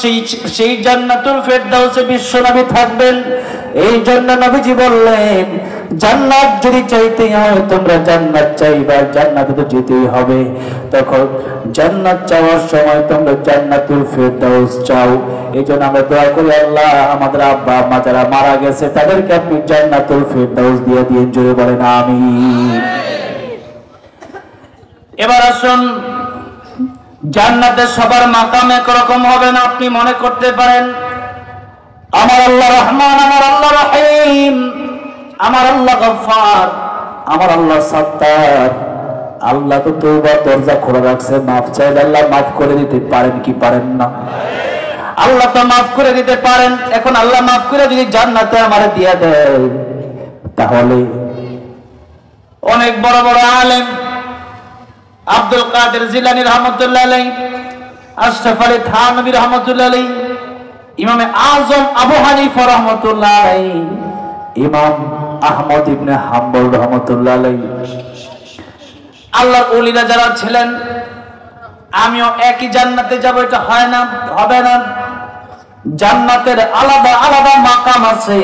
সেই জান্নাতুল ফেরদাউসে বিশ্বনবী থাকবেন। এই জন্য নবীজি বললেন, জান্নাত যদি চাইতে হয় তোমরা জান্নাত চাইবা, জান্নাতে তো যেতেই হবে। তখন জান্নাত চাওয়ার সময় তোমরা জান্নাতুল ফেরদাউস চাও। এই জন্য আমরা দোয়া করি, আল্লাহ আমাদের আব্বা আম্মা যারা মারা গেছে তাদেরকে আপনি জান্নাতুল ফিরদাউস দিয়ে দিন, জোরে বলেন আমিন। এবার আসুন, জান্নাতে সবার মাকাম একরকম হবে না। আপনি মনে করতে পারেন আমার আল্লাহ রহমান, আমার আল্লাহ রহিম, আমার আল্লাহ গফফার, আমার আল্লাহ সাত্তার। আল্লাহ তো তওবার দরজা খোলা রাখছে, মাফ চাইলে আল্লাহ মাফ করে দিতে পারেন কি পারেন না? আল্লাহ তো মাফ করে দিতে পারেন। এখন আল্লাহ মাফ করে যদি জান্নাতে আমারে দিয়ে দেয়, তাহলে অনেক বড় বড় আলেম, আব্দুল কাদের জিলানী রহমতুল্লাহ আলাইহি, আশরাফ আলী থানভী রহমতুল্লাহ আলাইহি, ইমামে আজম আবু হানিফা রহমতুল্লাহ আলাইহি, ইমাম আহমদ ইবনে হাম্বল রহমতুল্লাহ আলাইহি, আল্লাহর ওলিরা যারা ছিলেন, আমিও একই জান্নাতে যাব, এটা হয় না, হবে না। জান্নাতের আলাদা আলাদা মাকাম আছে।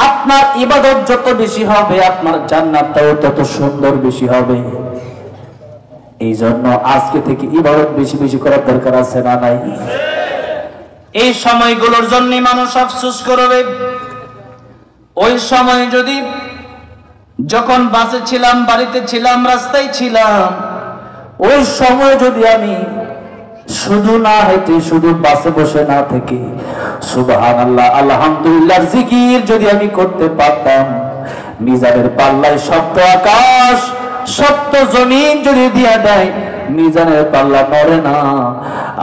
আপনার ইবাদত যত বেশি হবে, আপনার জান্নাতটাও তত সুন্দর বেশি হবে। এই জন্য আজকে থেকে ইবাদত বেশি বেশি করার দরকার আছে না নাই? এই সময়গুলোর জন্য মানুষ আফসোস করবে। ওই সময় যদি, যখন বাসে ছিলাম, বাড়িতে ছিলাম, রাস্তায় ছিলাম, ওই সময় যদি আমি শুধু না হেঁটে, শুধু বাসে বসে না থেকে সুবহানাল্লাহ আলহামদুলিল্লাহ জিকির যদি আমি করতে পারতাম, মিজানের পাল্লায় সপ্ত আকাশ সপ্ত জমিন যদি দিয়া দেয়, মিজানের পাল্লা নড়ে না।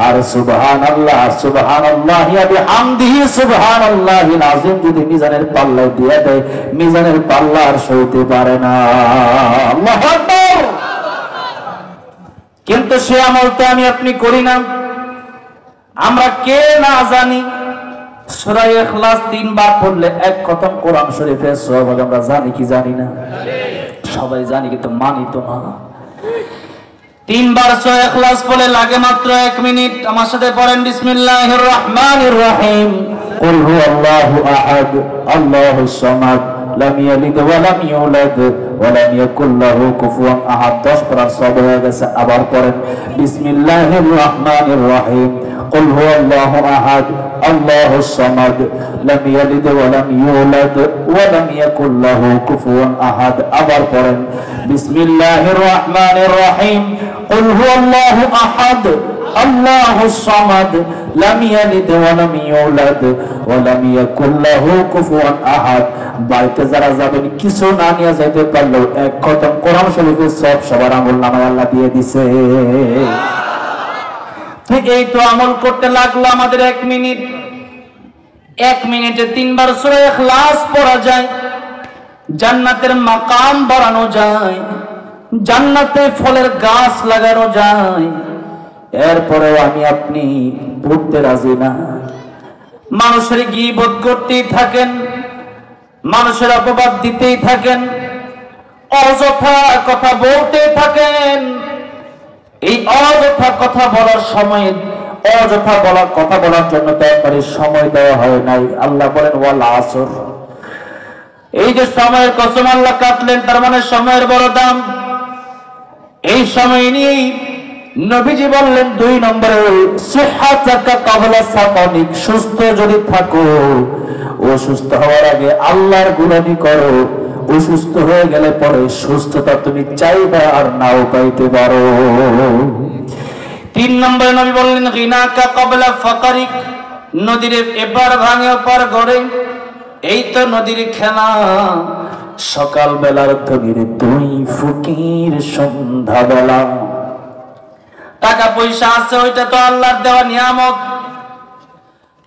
আর সুবহানাল্লাহ সুবহানাল্লাহি ওয়া বিহামদিহি সুবহানাল্লাহিল আযীম যদি মিজানের পাল্লায় দিয়া দেয়, মিজানের পাল্লা আর সইতে পারে না। আল্লাহু আকবার। কিন্তু সে আমল তো আমি আপনি করি না। আমরা কে না জানি সূরা ইখলাস 3 বার পড়লে এক খতম কোরআন শরীফের সওয়াব আমরা জানি কি জানি না? সবাই জানি, কিন্তু মানি তো না। 3 বার সূরা ইখলাস পড়লে লাগে মাত্র 1 মিনিট। আমার সাথে পড়েন বিসমিল্লাহির রহমানির রহিম। কুল হুয়াল্লাহু আহাদ আল্লাহুস সামাদ লাম ইয়ালিদ ওয়া লাম ইউলাদ ওয়া লাম ইয়াকুল লাহু কুফুয়ান আহাদ। 10 পড়ার সওয়াব হয়ে গেছে। আবার পড়েন বিসমিল্লাহির রহমানির রহিম। কুল হুয়াল্লাহু আহাদ আল্লাহুস সামাদ লাম ইয়ালিদ ওয়া লাম ইউলাদ ওয়া লাম ইয়াকুল লাহু কুফুয়ান আহাদ। আবার পড়েন বিসমিল্লাহির রহমানির রহিম। কুল হুয়াল্লাহু আহাদ আল্লাহুস সামাদ লাম ইয়ালিদ ওয়া লাম ইউলাদ ওয়া লাম ইয়াকুল লাহু কুফুয়ান আহাদ। বাড়িতে যারা যাবেন কিছু না নিয়ে যাইতে পারলেও এক খতম কোরআন শরীফের সব সবার আমলনামায় আল্লাহ দিয়ে দিছে। ঠিক এই তো আমল করতে লাগলো আমাদের 1 মিনিট। 1 মিনিটে 3 বার সূরা ইখলাস পড়া যায়, জান্নাতের মাকাম বাড়ানো যায়, জান্নাতে ফলের গাছ লাগানো যায়। এরপরেও আমি আপনি পড়তে রাজি না। মানুষের গীবত করতেই থাকেন, মানুষের অপবাদ দিতেই থাকেন, অযথা কথা বলতে থাকেন। এই অযথা কথা বলার সময়, অযথা কথা বলার জন্য তো একবারে সময় দেওয়া হয় নাই। আল্লাহ বলেন ওয়াল আসর। এই যে সময়ের কসম আল্লাহ কাটলেন, তার মানে সময়ের বড় দাম। এই সময় নিয়েই নবীজি বললেন 2 নম্বরে সিহহাতাকা ক্বাবলা সাকামিক। সুস্থ যদি থাকো, অসুস্থ হওয়ার আগে আল্লাহর গুণগান করো। অসুস্থ হয়ে গেলে পরে সুস্থতা তুমি চাইবে আর নাও পাইতে পারো। 3 নম্বরে নবী বললেন গিনাকা ক্বাবলা ফাকারিক। নদীর এপার ভাঙে ওপার গড়ে, এই তো নদীর খেলা। সকাল বেলার ধনীর 2 ফকির সন্ধ্যা বেলা। টাকা পয়সা আছে, ওইটা তো আল্লাহর দেওয়া নিয়ামত।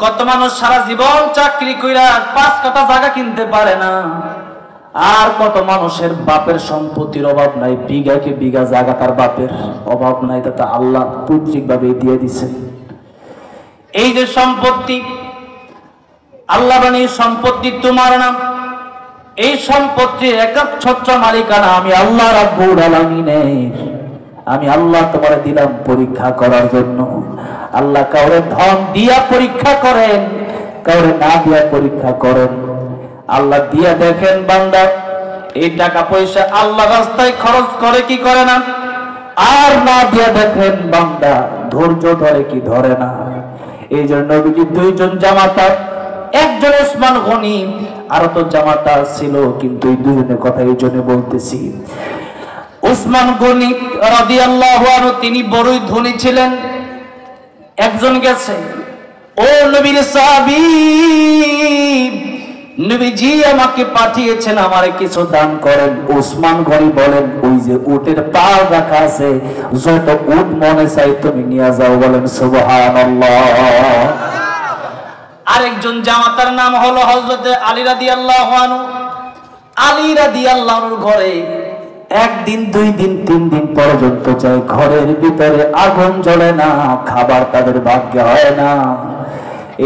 কত মানুষ সারা জীবন চাকরি কইরা 5 কাঠা জায়গা কিনতে পারে না। আর কত মানুষের বাপের সম্পত্তির অভাব নাই, বিঘাকে বিঘা জায়গা তার বাপের অভাব নাই, তা আল্লাহ পৈতৃক ভাবে দিয়ে দিছে। এই যে সম্পত্তি, আল্লাহ বাণী সম্পত্তি তোমার নাম। এই সম্পত্তির একচ্ছত্র মালিকানা আমি আল্লাহ রাব্বুল আলামিনের। আমি আল্লাহ তোমার দিলাম পরীক্ষা করার জন্য। আল্লাহ কাউরে ধন দিয়া পরীক্ষা করেন, কাউরে না দিয়া পরীক্ষা করেন। আল্লাহ দিয়া দেখেন বান্দা এই টাকা পয়সা আল্লাহ রাস্তায় খরচ করে কি করে না। আর না দিয়া দেখেন বান্দা ধৈর্য ধরে কি ধরে না। এই জন্য নবীজি দুইজন জামাতা, একজন ওসমান গনি, আর তো জামাতা ছিল, কিন্তু এই দুজনের কথা এই জন্য বলতেছি। ওসমান গনি রাদিয়াল্লাহু আনহু তিনি বড়ই ধনী ছিলেন। একজন গেছে, ও নবীর সাহাবী, নবীজি আমাকে পাঠিয়েছেন, আমারে কিছু দান করেন। ওসমান গনি বলেন, ওই যে উটের পাল রাখা আছে, যত উট মনে চাই তুমি নিয়ে যাও। বলেন সুবহানাল্লাহ। আরেকজন জামাতার নাম হলো হযরত আলী রাদিয়াল্লাহু আনহু। আলী রাদিয়াল্লাহু আনহুর ঘরে একদিন, দুই দিন, তিন দিন পর্যন্ত যায়, ঘরের ভিতরে আগুন জ্বলে না, খাবার তাদের ভাগ্যে হয় না।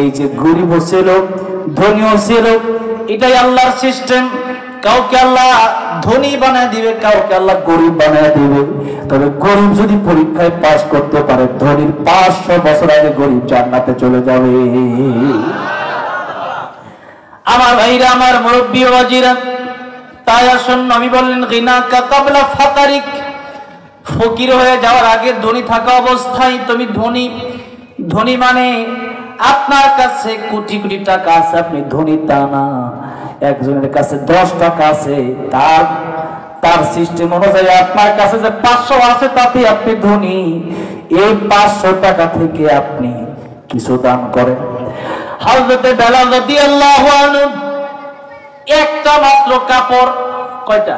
এই যে গরিব ছিল, ধনীও ছিল, এটাই আল্লাহর সিস্টেম। কাউকে আল্লাহ ধনী বানায় দিবে, কাউকে আল্লাহ গরিব বানায় দিবে। তবে গরিব যদি পরীক্ষায় পাস করতে পারে, ধনীর 500 বছর আগে গরিব জান্নাতে চলে যাবে। আমার ভাইরা, আমার মুরব্বী ওয়াজিরা, তাই আসুন নবী বললেন, গিনাকা কাবলা ফাকারিক, ফকির হয়ে যাওয়ার আগে ধনী থাকা অবস্থায় তুমি ধনী। ধনী মানে আপনার কাছে কোটি কোটি টাকা আছে, আপনি ধনী তা না। একজনের কাছে 10 টাকা আছে, তার সিস্টেম অনুযায়ী আপনার কাছে যে 500 আছে তাতে আপনি ধনী। এই 500 টাকা থেকে আপনি কিছু দান করেন। হযরত বেলাল রাদিয়াল্লাহু আনহু একটা মাত্র কাপড়, কয়টা?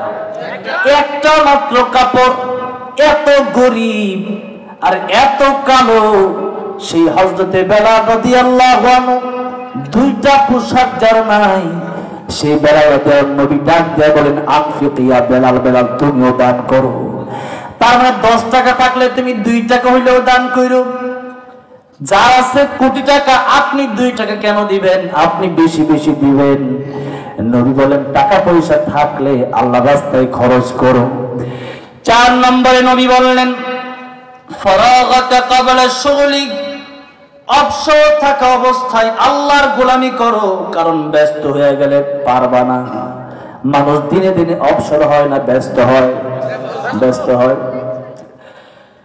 একটা মাত্র কাপড়, এত গরিব আর এত কালো, সেই হযরতে বেলাল রাদিয়াল্লাহু আনহু দুইটা পোশাক যার নাই, সেই বেলাল রাদিয়াল্লাহু আনহু নবী ডাক দিয়ে বলেন, আনফিক ইয়া বেলাল, বেলাল তুমিও দান করো। তার মানে 10 টাকা থাকলে তুমি 2 টাকা হইলেও দান করো। যার আছে কোটি টাকা, আপনি 2 টাকা কেন দিবেন? আপনি বেশি বেশি দিবেন। নবী বলেন, টাকা পয়সা থাকলে আল্লাহর রাস্তায় খরচ করো। 4 নম্বরে নবী বললেন, ফারাগাতা ক্বাবলা শুগলি, অবসর থাকা অবস্থায় আল্লাহর গোলামি করো, কারণ ব্যস্ত হয়ে গেলে পারবা না। মানুষ দিনে দিনে অবসর হয় না, ব্যস্ত হয়। ব্যস্ত হয়।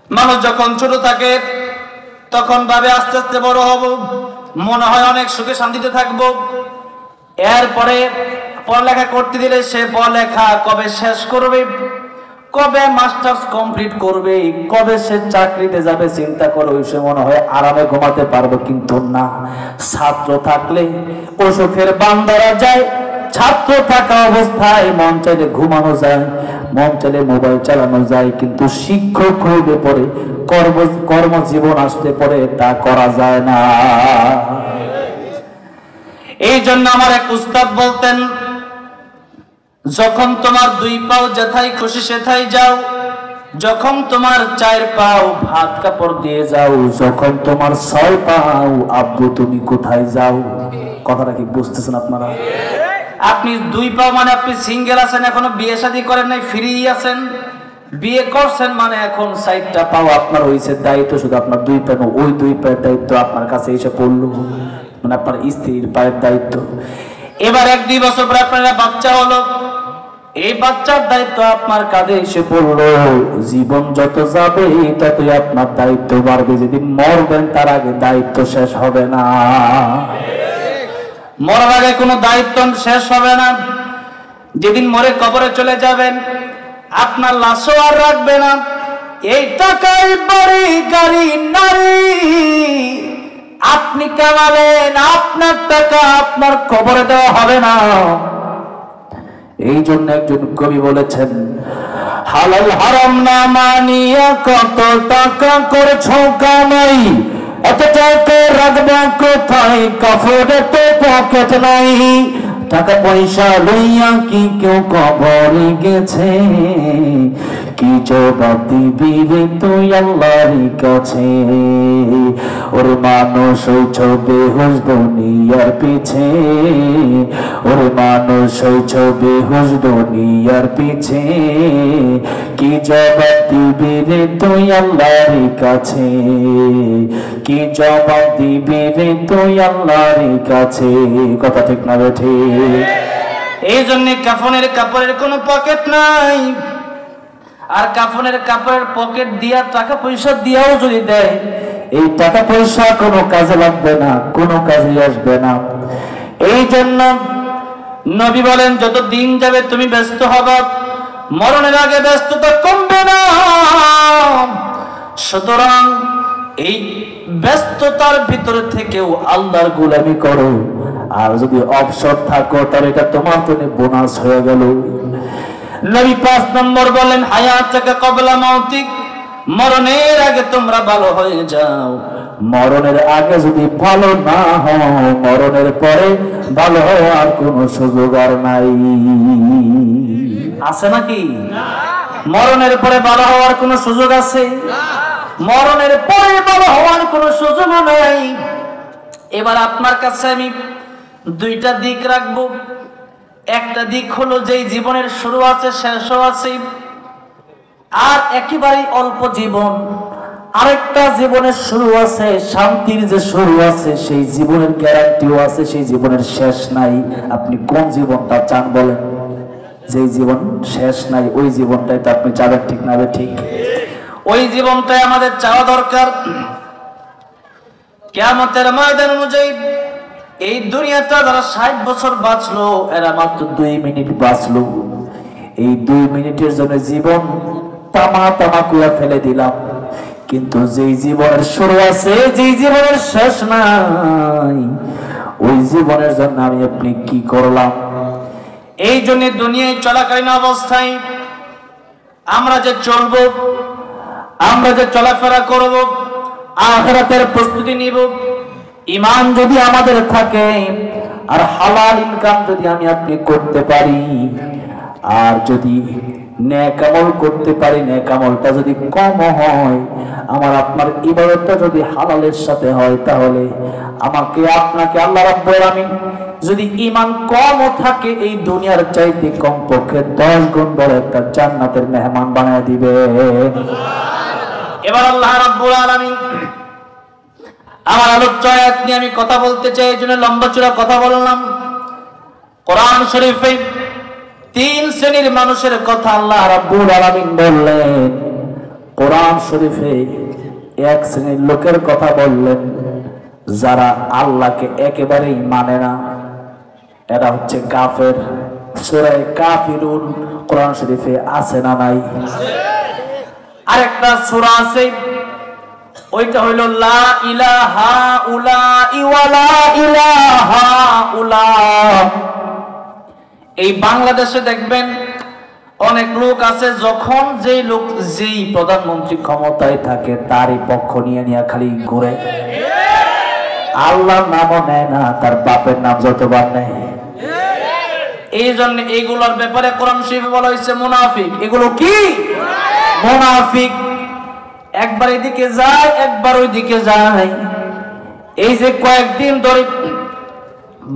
মানুষ যখন ছোট থাকে তখন ভাবে আস্তে আস্তে বড় হব, মনে হয় অনেক সুখে শান্তিতে থাকবো। এরপরে পড়ালেখা করতে দিলে সে পড়ালেখা কবে শেষ করবে, কবে মাস্টার্স কমপ্লিট করবে, কবে সে চাকরিতে যাবে চিন্তা করে, ওই সে মনে হয় আরামে ঘুমাতে পারবো। কিন্তু না, ছাত্র থাকলে ও সুখের বান্দারা যায়। ছাত্র থাকা অবস্থায় মন চাইলে ঘুমানো যায়, মন চাইলে মোবাইল চালানো যায়, কিন্তু শিক্ষক হইলে পরে, কর্মজীবন আসতে পরে তা করা যায় না। এই জন্য আমার এক উস্তাদ বলতেন, যখন তোমার 2 পাও যেথায় খুশি সেথায় যাও, যখন তোমার 4 পাও ভাত কাপড় দিয়ে যাও, যখন তোমার 6 পাও আব্বু তুমি কোথায় যাও। কথাটা কি বুঝতেছেন আপনারা? আপনি 2 পাও মানে আপনি সিঙ্গেল আছেন, এখনো বিয়ে শাদী করেন নাই, ফ্রি আছেন। বিয়ে করছেন মানে এখন 4টা পাও আপনার হয়েছে, দায়িত্ব শুধু আপনার 2 পা, ওই 2 পায়ের দায়িত্ব আপনার কাছে এসে পড়লো, মানে আপনার স্ত্রীর পায়ের দায়িত্ব। এবার 1-2 বছর পর আপনার বাচ্চা হলো, এই বাচ্চার দায়িত্ব আপনার কাঁধে এসে পড়লো। জীবন যত যাবে ততই আপনার দায়িত্ব বাড়বে। যেদিন মরবেন তার আগে দায়িত্ব শেষ হবে না। মরার আগে কোনো দায়িত্ব শেষ হবে না। যেদিন মরে কবরে চলে যাবেন, আপনার লাশও আর রাখবে না। এই টাকাই বাড়ি গাড়ি নারী আপনি কামাবেন, আপনার টাকা আপনার কবরে দেওয়া হবে না। এই জন্য একজন কবি বলেছেন, হালাল হারাম না মানিয়া কত টাকা করছো কামাই, এত টাকা রাখবা কোথায়, কাফরে তো পকেট নাই। টাকা পয়সা লইয়া কি কেউ কবরে গেছে, কি জবাব দিবি রে তুই আল্লাহর কাছে। ওর মানুষ হইছ বেহুশ দুনিয়ার পিছে, ওর মানুষ হইছ বেহুশ দুনিয়ার পিছে, কি জবাব দিবি রে তুই আল্লাহর কাছে, কি জবাব দিবি রে তুই আল্লাহর কাছে। কথা ঠিক না বেঠি? এই জন্য কাফনের কাপড়ের কোনো পকেট নাই। আর কাফনের কাপড়ের পকেট দিয়া টাকা পয়সা দিয়াও যদি দেয়, এই টাকা পয়সা কোনো কাজে লাগবে না, কোনো কাজে আসবে না। এই জন্য নবী বলেন যত দিন যাবে তুমি ব্যস্ত হবা, মরণের আগে ব্যস্ততা কমবে না। সুতরাং এই ব্যস্ততার ভিতরে থেকেও আল্লাহর গোলামি করো, আর যদি অবসর থাকো তাহলে এটা তোমার জন্য বোনাস হয়ে গেল। নবী 5 নম্বর বলেন হায়াতাকা ক্বাবলা মাউতিক, মরণের আগে তোমরা ভালো হয়ে যাও। মরণের আগে যদি ভালো না হও, মরণের পরে ভালো হওয়ার কোনো সুযোগ আর নাই। আছে নাকি? মরণের পরে ভালো হওয়ার কোনো সুযোগ আছে? মরণের পরে ভালো হওয়ার কোনো সুযোগ নেই। এবার আপনার কাছে আমি দুইটা দিক রাখবো। একটা দিক হলো যেই জীবনের শুরু আছে শেষও আছে, আর একেবারেই অল্প জীবন। আরেকটা জীবনের শুরু আছে, শান্তির যে শুরু আছে, সেই জীবনের গ্যারান্টিও আছে, সেই জীবনের শেষ নাই। আপনি কোন জীবনটা চান বলেন? যেই জীবন শেষ নাই ওই জীবনটাই তো আপনি চাবেন, ঠিক না? ঠিক, ওই জীবনটাই আমাদের চাওয়া দরকার। কিয়ামতের ময়দান অনুযায়ী এই দুনিয়াটা যারা 60 বছর বাঁচলো, এরা মাত্র 2 মিনিট বাঁচলো। এই 2 মিনিটের জন্য জীবন তামা তামা করে ফেলে দিলাম। কিন্তু যেই জীবনের শুরু আছে, যেই জীবনের শেষ নাই, ওই জীবনের জন্য আমি আপনি কি করলাম? এই জন্য দুনিয়ায় চলাকালীন অবস্থায় আমরা যে চলবো, আমরা যে চলাফেরা করব, আখিরাতের প্রস্তুতি নিব, ঈমান যদি আমাদের থাকে, আর হালাল ইনকাম যদি আমি আপনি করতে পারি, আর যদি নেক আমল করতে পারি, নেক আমলটা যদি কম হয়, আমার আপনার ইবাদতটা যদি হালালের সাথে হয়, তাহলে আমাকে আপনাকে আল্লাহ রাব্বুল আলামিন যদি ঈমান কমও থাকে, এই দুনিয়ার চাইতে কমপক্ষে 10 গুণ বড় একটা জান্নাতের মেহমান বানায় দিবে। এবার আল্লাহ রাব্বুল আলামিন আমার আলোচ্য আয়াত নিয়ে আমি কথা বলতে চাই, এই জন্য লম্বা চূড়া কথা বললাম। কোরআন শরীফে 3 শ্রেণীর মানুষের কথা আল্লাহ রাব্বুল আলামিন বললেন। কোরআন শরীফে 1 শ্রেণীর লোকের কথা বললেন, যারা আল্লাহকে একেবারেই মানে না। এরা হচ্ছে কাফের। সূরা কাফিরুন কোরআন শরীফে আছে না নাই? আরেকটা সূরা আছে, ওইটা হইল লা ইলাহা উলাই ওয়ালা ইলাহা উলা। এই বাংলাদেশে দেখবেন অনেক লোক আছে, যখন যেই প্রধানমন্ত্রী ক্ষমতায় থাকে তারই পক্ষ নিয়ে নিয়ে খালি ঘুরে, আল্লাহর নামও নেয় না, তার বাপের নাম যতবার নেয়। এই জন্য এইগুলোর ব্যাপারে কোরআন শরীফে বলা হয়েছে মুনাফিক। এগুলো কি? মুনাফিক। একবার এদিকে যায়, একবার ওইদিকে যায়। এই যে কয়েকদিন ধরে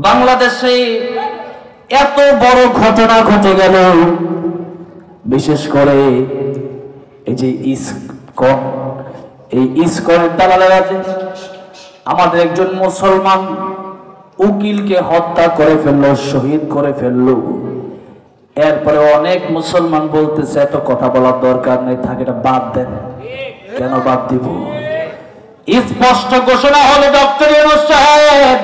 বাংলাদেশে এত বড় ঘটনা ঘটে গেল, বিশেষ করে এই যে ইসকন, এই ইসকনের দালালেরা আছে, আমাদের একজন মুসলমান উকিলকে হত্যা করে ফেললো, শহীদ করে ফেললো। এরপরে অনেক মুসলমান বলতেছে এত কথা বলার দরকার নেই, থাকে এটা বাদ দেন। কেন বাদ দিব? স্পষ্ট ঘোষণা হলো ডক্টর ইউনূস সাহেব,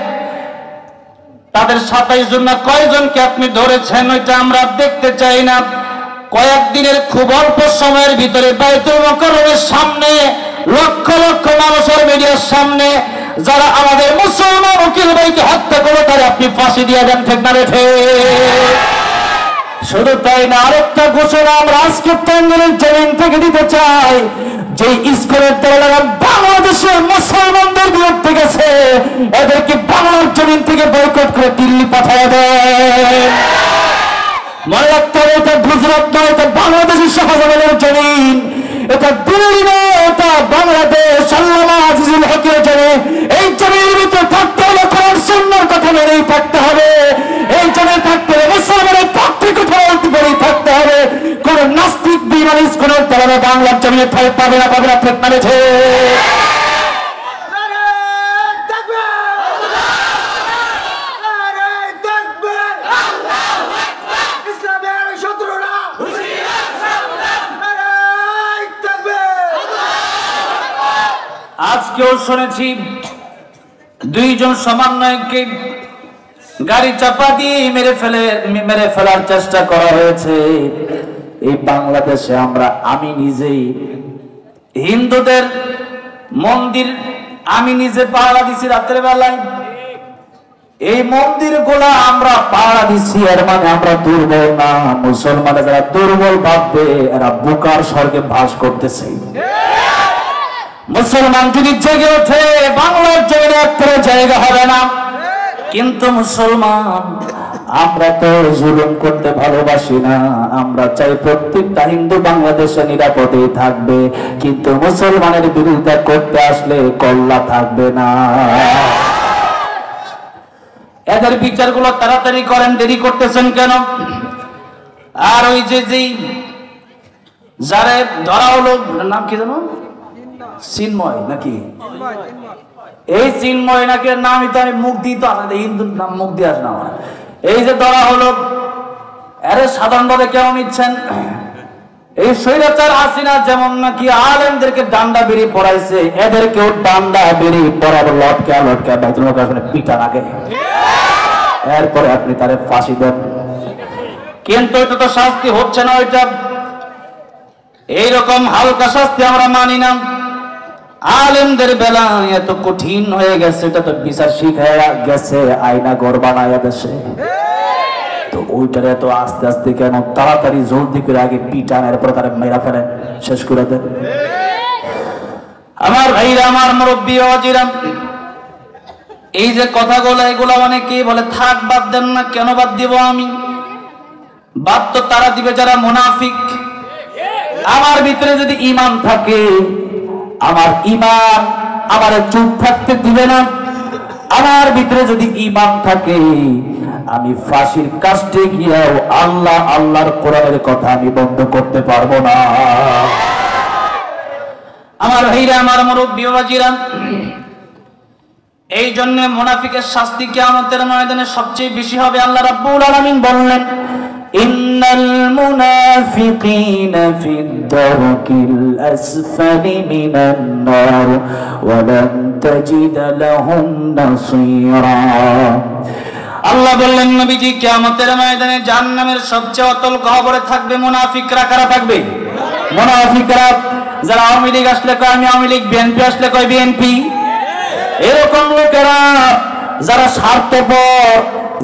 তাদের 27 জন না কয়জনকে আপনি ধরেছেন ওইটা আমরা দেখতে চাই না। কয়েকদিনের খুব অল্প সময়ের ভিতরে বাইতুল মুকাররমের সামনে লক্ষ লক্ষ মানুষের মিডিয়ার সামনে যারা আমাদের মুসলমান উকিল ভাইকে হত্যা করে তারা আপনি ফাঁসি দিয়ে দেন, ঠিক না রেখে? শুধু তাই না, আরেকটা ঘোষণা আমরা আজকে টাঙ্গাইলের জমিন থেকে দিতে চাই, যে ইসকনের দলেরা বাংলাদেশের মুসলমানদের বিরুদ্ধে গেছে, এদেরকে বাংলার জমিন থেকে বয়কট করে দিল্লি পাঠিয়ে দেন। মনে রাখতে হবে, এটা গুজরাট নয়, এটা বাংলাদেশের শাহজালালের জমিন, এটা দিল্লি নয়, এটা বাংলাদেশ আল্লামা আজিজুল হকের জমিন। এই জমির ভিতরে থাকতে হলে কোরআন সুন্নাহর কথা মেনেই থাকতে হবে। এই জমিনে থাকতে হলে মুসলমানের পক্ষে কথা বলেই থাকতে হবে। কোন নাস্তিক বিমানিস কোন দলের বাংলার জমিনে ঠাই পাবে না, পাবে না, ঠিক না রেখে? আজকে আজকেও শুনেছি দুইজন সমন্বয়ককে গাড়ি চাপা দিয়ে মেরে ফেলার চেষ্টা করা হয়েছে। এই বাংলাদেশে আমি নিজেই হিন্দুদের মন্দির আমি নিজে পাহারা দিছি রাতের বেলায়। এই মন্দির গুলা আমরা পাহারা দিচ্ছি, এর মানে আমরা দুর্বল না। মুসলমানে যারা দুর্বল ভাববে এরা বুকার স্বর্গে বাস করতেছে। মুসলমান যদি জেগে ওঠে বাংলার জমিনে একটা জায়গা হবে না। কিন্তু মুসলমান আমরা তো জুলুম করতে ভালোবাসি না, আমরা চাই প্রত্যেকটা হিন্দু বাংলাদেশে নিরাপদে থাকবে, কিন্তু মুসলমানের বিরোধিতা করতে আসলে কল্লা থাকবে না। এদের বিচারগুলো তাড়াতাড়ি করেন, দেরি করতেছেন কেন? আর ওই যে যারা ধরা হলো, নাম কি জানো? চিন্ময় নাকি? এই চিন্ময় নাকি নামই তো আমি মুখ দিই তো আসলে হিন্দুর নাম মুখ দিয়ে আসে না আমার। এই যে ধরা হলো, আরে সাধারণভাবে কেমন নিচ্ছেন? এই স্বৈরাচার হাসিনা যেমন নাকি আলেমদেরকে ডান্ডা বেরি পড়াইছে, এদেরকেও ডান্ডা বেরি পড়াবো, লটকা লটকা বাইতুল মুকাররমে পিটার আগে, এরপরে আপনি তারে ফাঁসি দেন। কিন্তু এটা তো শাস্তি হচ্ছে না। ওইটা এইরকম হালকা শাস্তি আমরা মানি না। আলেমদের বেলা এত কঠিন হয়ে গেছে, এটা তো বিচার শিখায় গেছে আয়না ঘর বানায় দেশে। তো ওইটার এত আস্তে আস্তে কেন? তাড়াতাড়ি জলদি করে আগে পিটান, এরপর তারা মেরা ফেলেন, শেষ করে দেন। আমার ভাইরা, আমার মুরব্বী ওয়াজিরা, এই যে কথাগুলো এগুলো অনেকেই বলে থাক বাদ দেন না। কেন বাদ দিব আমি? বাদ তো তারা দিবে যারা মুনাফিক। আমার ভিতরে যদি ঈমান থাকে, আমার ঈমান আমারে চুপ থাকতে দিবে না। আমার ভিতরে যদি ঈমান থাকে, আমি ফাঁসির কাস্টে গিয়েও আল্লাহর কোরআনের কথা আমি বন্ধ করতে পারবো না। আমার ভাইরা, আমার মুরব্বী ওয়াজিরা, এই জন্য মুনাফিকের শাস্তি কিয়ামতের ময়দানে সবচেয়ে বেশি হবে। আল্লাহ রাব্বুল আলামিন বললেন, ইন্নাল মুনাফিকিনা ফিদ দারকিল আসফালি মিনান নার ওয়া লান তাজিদ লাহুম নাসীরা। আল্লাহ বললেন, নবীজি, কিয়ামতের ময়দানে জাহান্নামের সবচেয়ে অতল গহ্বরে থাকবে মুনাফিকরা। কারা থাকবে? মুনাফিকরা। যারা আওয়ামী লীগ আসলে কয় আমি আওয়ামী লীগ, বিএনপি আসলে কয় বিএনপি। এরকম লোকেরা যারা স্বার্থপর,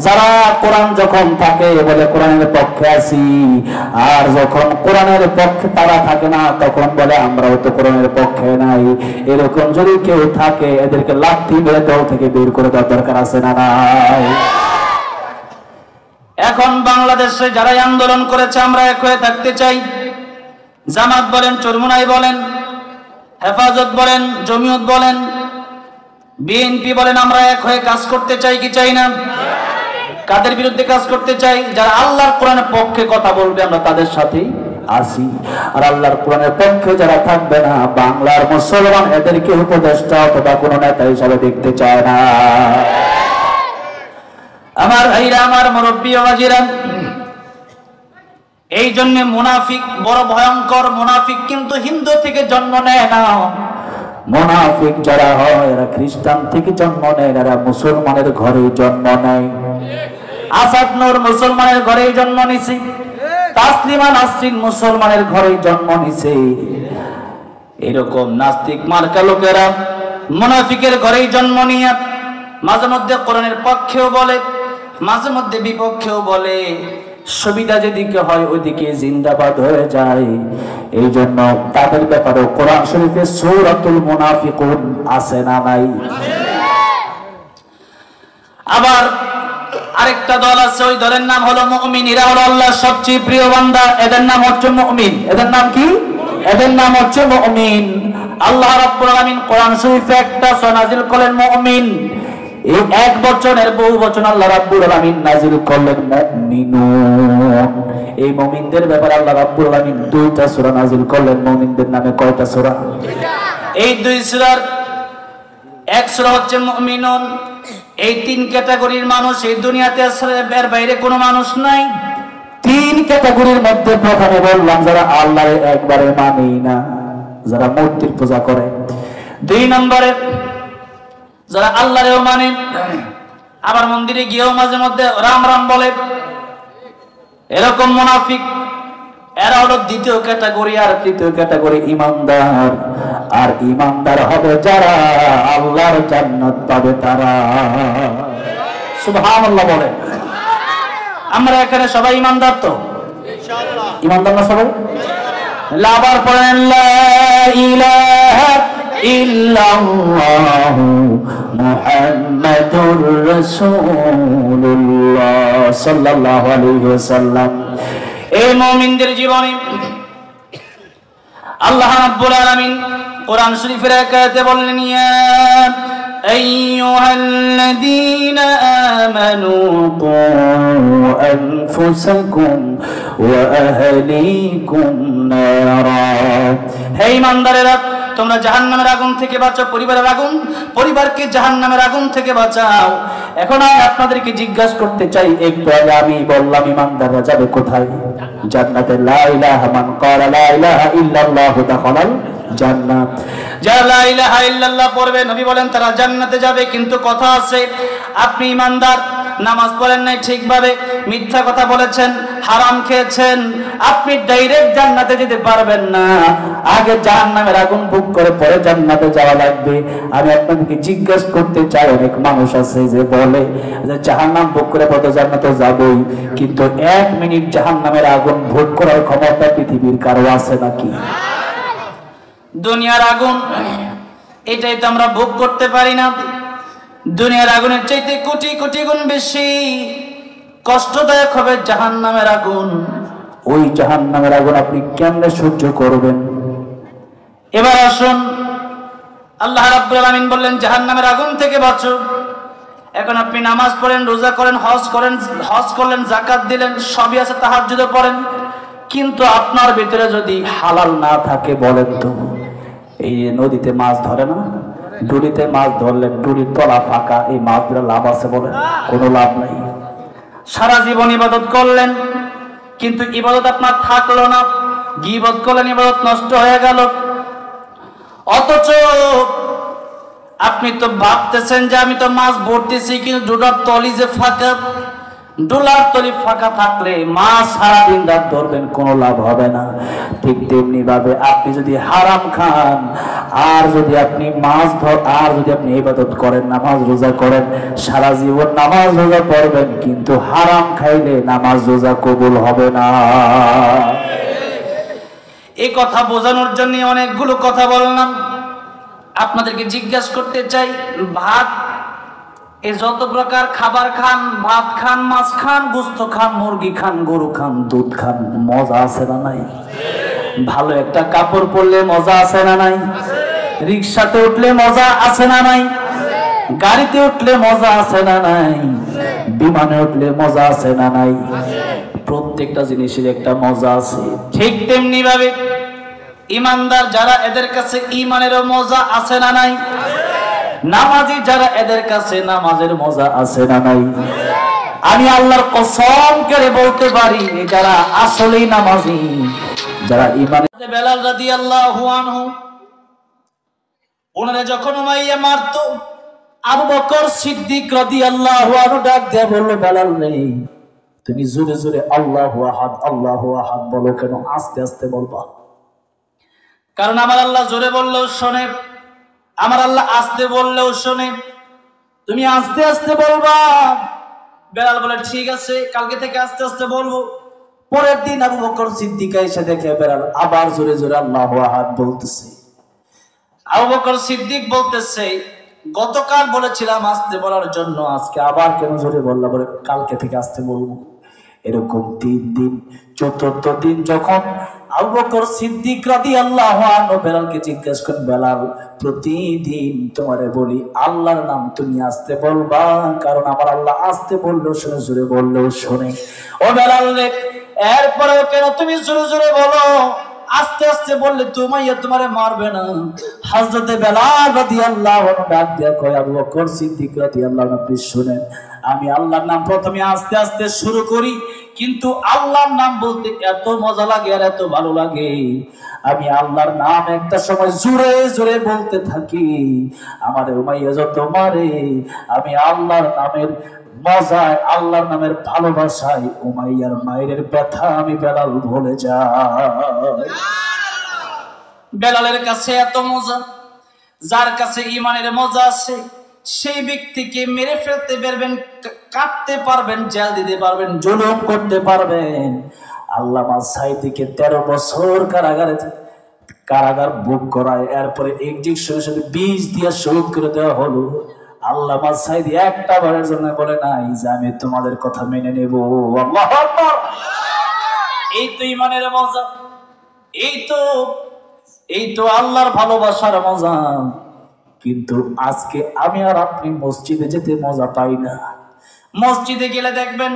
যারা কোরআন যখন থাকে বলে কোরআনের পক্ষে আছি, আর যখন কোরআনের পক্ষে তারা থাকে না তখন বলে আমরাও তো কোরআনের পক্ষে নাই। এরকম যদি কেউ থাকে এদেরকে লাথি মেরে দল থেকে বের করে দেওয়ার দরকার আছে না নাই? এখন বাংলাদেশে যারা আন্দোলন করেছে আমরা এক হয়ে থাকতে চাই। জামাত বলেন, চরমুনাই বলেন, হেফাজত বলেন, জমিয়ত বলেন, বিএনপি বলেন, আমরা এক হয়ে কাজ করতে চাই কি চাই না? কাদের বিরুদ্ধে কাজ করতে চাই? যারা আল্লাহর কোরআনের পক্ষে কথা বলবে আমরা তাদের সাথেই আছি। আর আল্লাহর কোরআনের পক্ষে যারা থাকবে না, বাংলার মুসলমান এদেরকে উপদেষ্টা অথবা কোনো নেতা হিসাবে দেখতে চায় না। আমার ভাইরা, আমার মুরব্বী ওয়াজিরা, এই জন্য মুনাফিক বড় ভয়ঙ্কর। মুনাফিক কিন্তু হিন্দু থেকে জন্ম নেয় না। মুনাফিক যারা হয় এরা খ্রিস্টান থেকে জন্ম নেয়, এরা মুসলমানের ঘরে জন্ম নেয়। আসাদ নূর মুসলমানের ঘরেই জন্ম নিছে, তাসলিমা নাসরিন মুসলমানের ঘরেই জন্ম নিছে। এরকম নাস্তিক মার্কা লোকেরা মুনাফিকের ঘরেই জন্ম নিয়ে মাঝে মধ্যে কোরআনের পক্ষেও বলে, মাঝে মধ্যে বিপক্ষেও বলে। সুবিধা যেদিকে হয় ওইদিকে জিন্দাবাদ হয়ে যায়। এই জন্য তাদের ব্যাপারে কোরআন শরীফে সূরাতুল মুনাফিকুন আছে না নাই? আবার আরেকটা দল আছে, ওই দলের নাম হলো মুমিন। এরা হলো আল্লাহর সবচেয়ে প্রিয় বান্দা, এদের নাম হচ্ছে মুমিন। এদের নাম কি? এদের নাম হচ্ছে মুমিন। আল্লাহ রাব্বুল আলামিন কোরআন শরীফে একটা সূরা নাযিল করলেন মুমিন। এই এক বচনের বহু বচন আল্লাহ রাব্বুল আলামিন নাযিল করলেন মুমিনুন। এই মুমিনদের ব্যাপারে আল্লাহ রাব্বুল আলামিন দুইটা সূরা নাযিল করলেন। মুমিনদের নামে কয়টা সূরা? এই দুই সূরার এক সূরা হচ্ছে মুমিনুন। এই তিন ক্যাটাগরির মানুষ এই দুনিয়াতে আছে, এর বাইরে কোনো মানুষ নাই। তিন ক্যাটাগরির মধ্যে প্রথমে বললাম যারা আল্লাহর একবারে মানেই না, যারা মূর্তির পূজা করে, দুই নম্বরে যারা আল্লাহরেও মানে আবার মন্দিরে গিয়েও মাঝে মধ্যে রাম রাম বলে, এরকম মুনাফিক, এরা হলো দ্বিতীয় ক্যাটাগরি। আর তৃতীয় ক্যাটাগরি ইমানদার। আর ইমানদার হবে যারা আল্লাহর জান্নাত পাবে তারা। সুবহানাল্লাহ বলেন। আমরা এখানে সবাই ইমানদার তো? ইনশাআল্লাহ। ইমানদার না সবাই? আবার পড়েন লা ইলাহা ইল্লাল্লাহু মুহাম্মাদুর রাসূলুল্লাহ সাল্লাল্লাহু আলাইহি ওয়াসাল্লাম। এই মুমিনদের জীবনে আল্লাহ রাব্বুল আলামিন কোরআন শরীফের এক আয়াতে বললেন, ইয়া আইয়ুহাল্লাযীনা আমানু কু আনফুসাকুম ওয়া আহলিকুম নারা। হে ঈমানদারেরা, তোমরা জাহান্নামের আগুন থেকে বাঁচাও, পরিবারকে জাহান্নামের আগুন থেকে বাঁচাও। এখন আমি আপনাদেরকে জিজ্ঞাসা করতে চাই, একটু আগে আমি বললাম ঈমানদাররা যাবে কোথায়? জান্নাতে। লা ইলাহা মান ক্বালা লা ইলাহা ইল্লাল্লাহু দাখালাল জান্নাত। যারা লা ইলাহা ইল্লাল্লাহ পড়বে, নবী বলেন তারা জান্নাতে যাবে। কিন্তু কথা আছে, আপনি ঈমানদার, নামাজ পড়েন নাই ঠিকভাবে, মিথ্যা কথা বলেছেন, হারাম খেয়েছেন, আপনি ডাইরেক্ট জান্নাতে যেতে পারবেন না। আগে জাহান্নামের আগুন ভোগ করে পরে জান্নাতে যাওয়া লাগবে। আমি আপনাদেরকে জিজ্ঞাসা করতে চাই, অনেক মানুষ আছে যে বলে যে জাহান্নাম ভোগ করে পরে জান্নাতে যাবই, কিন্তু 1 মিনিট জাহান্নামের আগুন ভোগ করার ক্ষমতা পৃথিবীর কারো আছে নাকি? দুনিয়ার আগুন এটাই তো আমরা ভোগ করতে পারি না। দুনিয়ার আগুনের চাইতে কোটি কোটি গুণ বেশি কষ্টদায়ক হবে জাহান্নামের আগুন। ওই জাহান্নামের আগুন আপনি কেমনে সহ্য করবেন? এবার আসুন, আল্লাহ রাব্বুল আলামিন বললেন জাহান্নামের আগুন থেকে বাঁচো। এখন আপনি নামাজ পড়েন, রোজা করেন, হজ করলেন, যাকাত দিলেন, সবই আছে, তাহাজ্জুদও পড়েন, কিন্তু আপনার ভিতরে যদি হালাল না থাকে, বলেন তো, এই নদীতে মাছ ধরে না, ডুলিতে মাছ ধরলেন, ডুলির তলা ফাঁকা, এই মাছ ধরে লাভ আছে? বলেন, কোনো লাভ নাই। সারা জীবন ইবাদত করলেন, কিন্তু ইবাদত আপনার থাকলো না, গীবত করলেন, ইবাদত নষ্ট হয়ে গেল। অথচ আপনি তো ভাবতেছেন যে আমি তো মাছ ভরতেছি, কিন্তু ডুলার তলি যে ফাঁকা, ডোলার তলি ফাঁকা থাকলে মাছ সারাদিন রাত ধরবেন, কোনো লাভ হবে না। ঠিক তেমনি ভাবে আপনি যদি হারাম খান, আর যদি আপনি মাছ আর যদি আপনি ইবাদত করেন, নামাজ রোজা করেন, সারা জীবন নামাজ রোজা পড়বেন, কিন্তু হারাম খাইলে নামাজ রোজা কবুল হবে না। এই কথা বোঝানোর জন্য অনেকগুলো কথা বললাম। আপনাদেরকে জিজ্ঞাসা করতে চাই, ভাত, এই যত প্রকার খাবার খান, ভাত খান, মাছ খান, গোস্ত খান, মুরগি খান, গরু খান, দুধ খান, মজা আছে না নাই? ভালো একটা কাপড় পরলে মজা আছে না নাই? রিক্সাতে উঠলে মজা আছে না নাই? গাড়িতে উঠলে মজা আছে না নাই? বিমানে উঠলে মজা আছে না নাই? প্রত্যেকটা জিনিসের একটা মজা আছে। ঠিক তেমনি ভাবে ইমানদার যারা, এদের কাছে ইমানেরও মজা আছে না নাই? নামাজি যারা, এদের কাছে নামাজের মজা আছে না নাই? আমি আল্লাহর কসম করে বলতে পারি, যারা আসলেই নামাজি, যারা ইমানে। বেলাল রাদিয়াল্লাহু আনহু, ওনারে যখন উমাইয়া মারতো, আবু বকর সিদ্দিক রাদিয়াল্লাহু আনহু ডাক দিয়ে বলল, বেলাল রে, তুমি জোরে জোরে আল্লাহু আহাদ আল্লাহু আহাদ বলো কেন? আস্তে আস্তে বলবা। কারণ আমার আল্লাহ জোরে বললেও শোনে, আমার আল্লাহ আস্তে বললেও শোনে। তুমি আস্তে আস্তে বলবা। বেলাল বলে, ঠিক আছে, কালকে থেকে আস্তে আস্তে বলবো। পরের দিন আবু বকর সিদ্দিক এসে দেখে বেলাল আবার জোরে জোরে আল্লাহু আহাদ বলতেছে। আবু বকর সিদ্দিক বলতেছে, গতকাল বলেছিলাম আস্তে বলার জন্য, আজকে আবার কেন জোরে বললা? বলে, কালকে থেকে আস্তে বলবো। এরকম 3 দিন, চতুর্থ দিন যখন আবু বকর সিদ্দিক রাদিয়াল্লাহু আনহু বেলালকে জিজ্ঞাসা করেন, বেলাল, প্রতিদিন তোমারে বলি আল্লাহর নাম তুমি আস্তে বলবা, কারণ আমার আল্লাহ আস্তে বললেও শুনে, জোরে বললেও শুনে। ও বেলাল রে, এরপরেও কেন তুমি জোরে জোরে বলো? আস্তে আস্তে বললে তোমারে মারবে না। হযরতে বেলাল রাদিয়াল্লাহু আনহু ডাক দিয়া কয়, আবু বকর সিদ্দিক রাদিয়াল্লাহু আনহু, আপনি শুনেন, আমি আল্লাহর নাম প্রথমে আস্তে আস্তে শুরু করি, কিন্তু আল্লাহর নাম বলতে এত মজা লাগে আর এত ভালো লাগে, আমি আল্লাহর নাম একটা সময় জোরে জোরে বলতে থাকি, আমারে উমাইয়া যত মারে, আমি আল্লাহর নামের মজায়, আল্লাহর নামের ভালোবাসায় উমাইয়ার মায়ের ব্যথা আমি বেলাল ভুলে যাই। বেলালের কাছে এত মজা, যার কাছে ইমানের মজা আছে সেই ব্যক্তিকে মেরে ফেলতে পারবেন, কাটতে পারবেন, জেল দিতে পারবেন, জুলুম করতে পারবেন। আল্লামা সাঈদীকে 13 বছর কারাগার ভোগ করায়, এরপরে ইনজেকশনের সাথে বিষ দিয়ে শহীদ করে দেওয়া হলো। আল্লামা সাঈদী একটা বারের জন্য বলে নাই যে আমি তোমাদের কথা মেনে নেব। আল্লাহু আকবার। এই তো ইমানের মজা, এই তো আল্লাহর ভালোবাসার মজা। কিন্তু আজকে আমি আর আপনি মসজিদে যেতে মজা পাই না। মসজিদে গেলে দেখবেন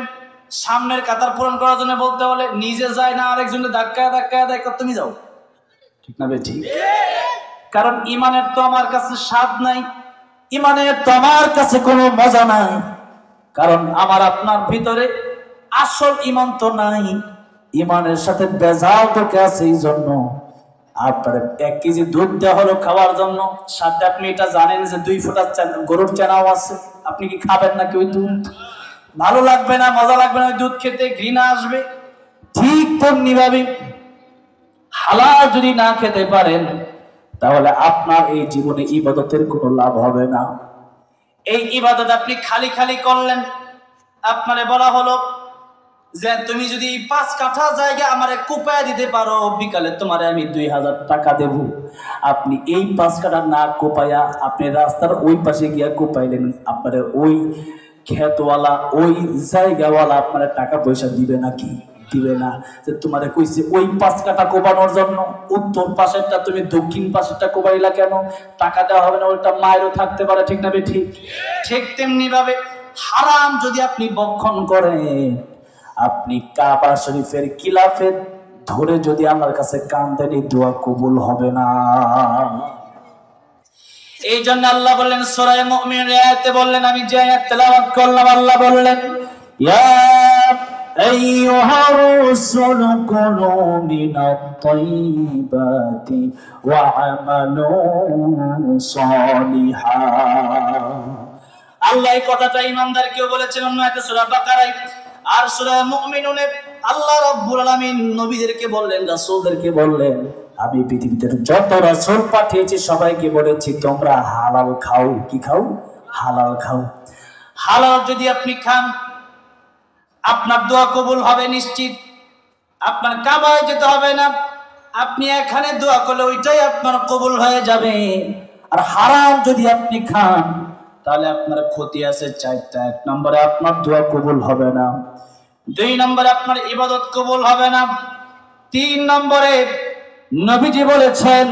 সামনের কাতার পূরণ করার জন্য বলতে হলে নিজে যায় না, আরেকজনের ধাক্কায় ধাক্কায় দেয়, তুমি যাও, ঠিক না বেঠিক? কারণ ইমানের তো আমার কাছে স্বাদ নাই, ইমানের তো আমার কাছে কোনো মজা নাই, কারণ আমার আপনার ভিতরে আসল ইমান তো নাই। ইমানের সাথে বেজাল তোকে আছে। এই জন্য আপনার 1 কেজি দুধ দেওয়া হলো খাওয়ার জন্য, সাথে আপনি এটা জানেন যে 2 ফোঁটা গরুর চেনাও আছে, আপনি কি খাবেন নাকি ওই দুধ? ভালো লাগবে না, মজা লাগবে না, ওই দুধ খেতে ঘৃণা আসবে। ঠিক তেমনি ভাবে হালাল যদি না খেতে পারেন তাহলে আপনার এই জীবনে ইবাদতের কোনো লাভ হবে না। এই ইবাদত আপনি খালি খালি করলেন। আপনারে বলা হলো যে তুমি যদি 5 কাঠা জায়গা আমারে কুপায় দিতে পারো, বিকালে তোমারে আমি 2000 টাকা দেব। আপনি এই 5 কাঠা না কোপায়া আপনি রাস্তার ওই পাশে গিয়া কোপাইলেন, আপনার ওই ক্ষেতওয়ালা, ওই জায়গাওয়ালা আপনার টাকা পয়সা দিবে নাকি? দিবে না। যে তোমারে কইছে ওই 5 কাঠা কোপানোর জন্য, উত্তর পাশেরটা তুমি দক্ষিণ পাশেরটা কোপাইলা কেন? টাকা দেওয়া হবে না, ওইটা মায়েরও থাকতে পারে, ঠিক না বেঠিক? ঠিক তেমনি ভাবে হারাম যদি আপনি বক্ষণ করেন, আপনি কাবা শরীফের খিলাফে ধরে যদি আল্লাহর কাছে কাঁদেন, এই দোয়া কবুল হবে না। এই জন্য আল্লাহ বললেন সূরা মুমিনের আয়াতে বললেন, আমি যে আয়াত তেলাওয়াত করলাম, আল্লাহ বললেন ইয়া আইয়ুহার রাসূলু কুলু মিনাত তাইয়্যিবাতি ওয়া আমালু সালিহান। আল্লাহ এই কথাটা ঈমানদারকেও বলেছেন অন্য আয়াতে সূরা বাকারায়, আর সূরা মুমিনুনে আল্লাহ রাব্বুল আলামিন নবীদেরকে বললেন, রাসূলদেরকে বললেন, আমি পৃথিবীতে যত রাসূল পাঠিয়েছি সবাইকে বলেছি তোমরা হালাল খাও। কি খাও? হালাল খাও। হালাল যদি আপনি খান আপনার দোয়া কবুল হবে নিশ্চিত। আপনার কাবায় যেতে হবে না, আপনি এখানে দোয়া করলে ওইটাই আপনার কবুল হয়ে যাবে। আর হারাম যদি আপনি খান তাহলে আপনার ক্ষতি আছে 4টা। 1 নম্বরে আপনার দোয়া কবুল হবে না, 2 নম্বরে আপনার ইবাদত কবুল হবে না, 3 নম্বরে নবীজি বলেছেন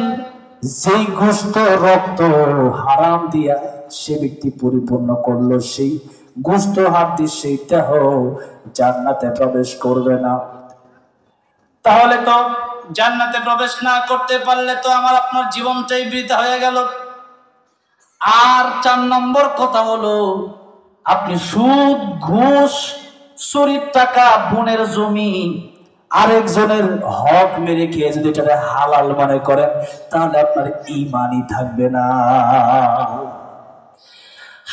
যেই গোশত রক্ত হারাম দিয়া সে ব্যক্তি পরিপূর্ণ করলো, সেই গোশত হাত দিয়ে সেই দেহ জান্নাতে প্রবেশ করবে না। তাহলে তো জান্নাতে প্রবেশ না করতে পারলে তো আমার আপনার জীবনটাই বৃথা হয়ে গেল। আর 4 নম্বর কথা হলো, আপনি সুদ, ঘুষ, চুরির টাকা, বোনের জমি, আরেকজনের হক মেরে খেয়ে যদি এটা হালাল মনে করেন তাহলে আপনার ঈমানই থাকবে না।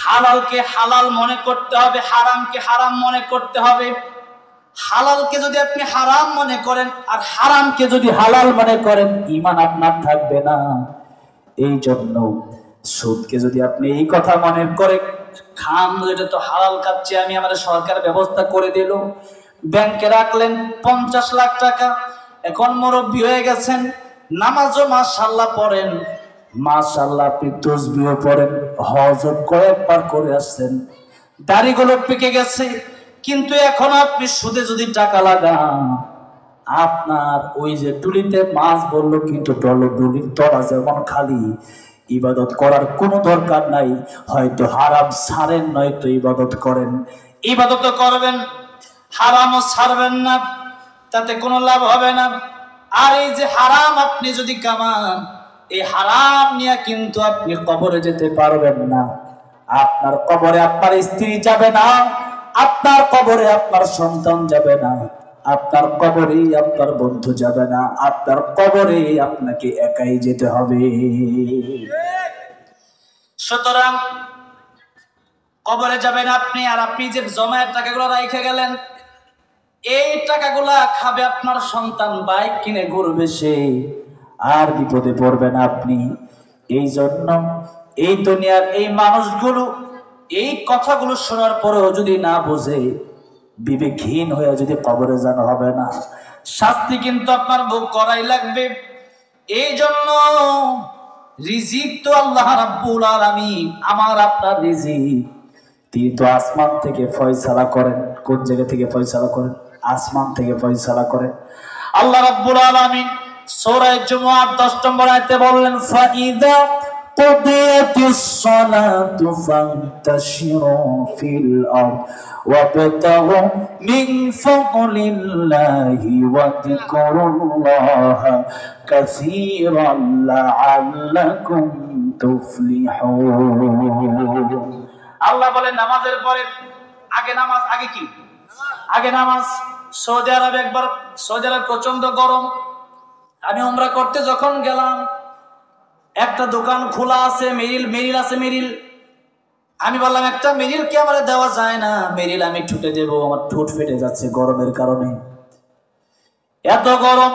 হালালকে হালাল মনে করতে হবে, হারামকে হারাম মনে করতে হবে। হালালকে যদি আপনি হারাম মনে করেন আর হারামকে যদি হালাল মনে করেন, ঈমান আপনার থাকবে না। এই জন্য সুদকে যদি আপনি এই কথা মনে করে খান, এটা তো হালাল খাচ্ছি আমি, আমাদের সরকার ব্যবস্থা করে দিল, ব্যাংকে রাখলেন 50 লাখ টাকা, এখন মুরব্বী হয়ে গেছেন, নামাজও মাশাআল্লাহ পড়েন, মাশাআল্লাহ আপনি তাসবিহ পড়েন, হজ কয়েকবার করে আসছেন, দাড়িগুলো পেকে গেছে, কিন্তু এখন আপনি সুদে যদি টাকা লাগান, আপনার ওই যে টুলিতে মাছ বললো কিন্তু টুলির তলা যেমন খালি, ইবাদত করার কোনো দরকার নাই। হয়তো হারাম ছাড়েন, নয়তো ইবাদত করেন। ইবাদত করবেন, হারামও ছাড়বেন না, তাতে কোনো লাভ হবে না। আর এই যে হারাম আপনি যদি কামান, এই হারাম নিয়ে কিন্তু আপনি কবরে যেতে পারবেন না। আপনার কবরে আপনার স্ত্রী যাবে না, আপনার কবরে আপনার সন্তান যাবে না, আপনার কবরে আপনার বন্ধু যাবে না, আপনার কবরে আপনাকে একাই যেতে হবে। সুতরাং কবরে যাবেন আপনি, আর আপনি যে জমায়ের টাকাগুলো রাইখে গেলেন, এই টাকাগুলা খাবে আপনার সন্তান, বাইক কিনে ঘুরবে সে, আর বিপদে পড়বেন আপনি। এই জন্য এই দুনিয়ার এই মানুষগুলো এই কথাগুলো শোনার পরেও যদি না বোঝে, বিবেকহীন হয়ে যদি কবরে যান, হবে না। শাস্তি কিন্তু আপনার ভোগ করাই লাগবে। এই জন্য রিজিক তো আল্লাহ রাব্বুল আলামিন, আমার আপনার রিজিক তিনি তো আসমান থেকে ফয়সালা করেন। কোন জায়গা থেকে ফয়সালা করেন? আসমান থেকে ফয়সালা করেন। আল্লাহ রাব্বুল আলামিন সূরা জুমুআ 10 নম্বর আয়াতে বললেন, ফাইদা কুদিয়াতিস সালাতু ফান্তাশিরু ফিল আরদ ওয়াবতাগু মিন ফাদলিল্লাহি ওয়াযকুরুল্লাহা কাসীরান লাআল্লাকুম তুফলিহুন। আল্লাহ বলেন নামাজের পরে আগে নামাজ, আগে কি? আগে নামাজ। সৌদি আরবে একবার, সৌদি আরব প্রচন্ড গরম, আমি উমরা করতে যখন গেলাম, একটা দোকান খোলা আছে, মেরিল আছে, মেরিল। আমি বললাম একটা মেরিল কি আমার দেওয়া যায় না? মেরিল আমি ঠুটে দেবো, আমার ঠোঁট ফেটে যাচ্ছে গরমের কারণে, এত গরম।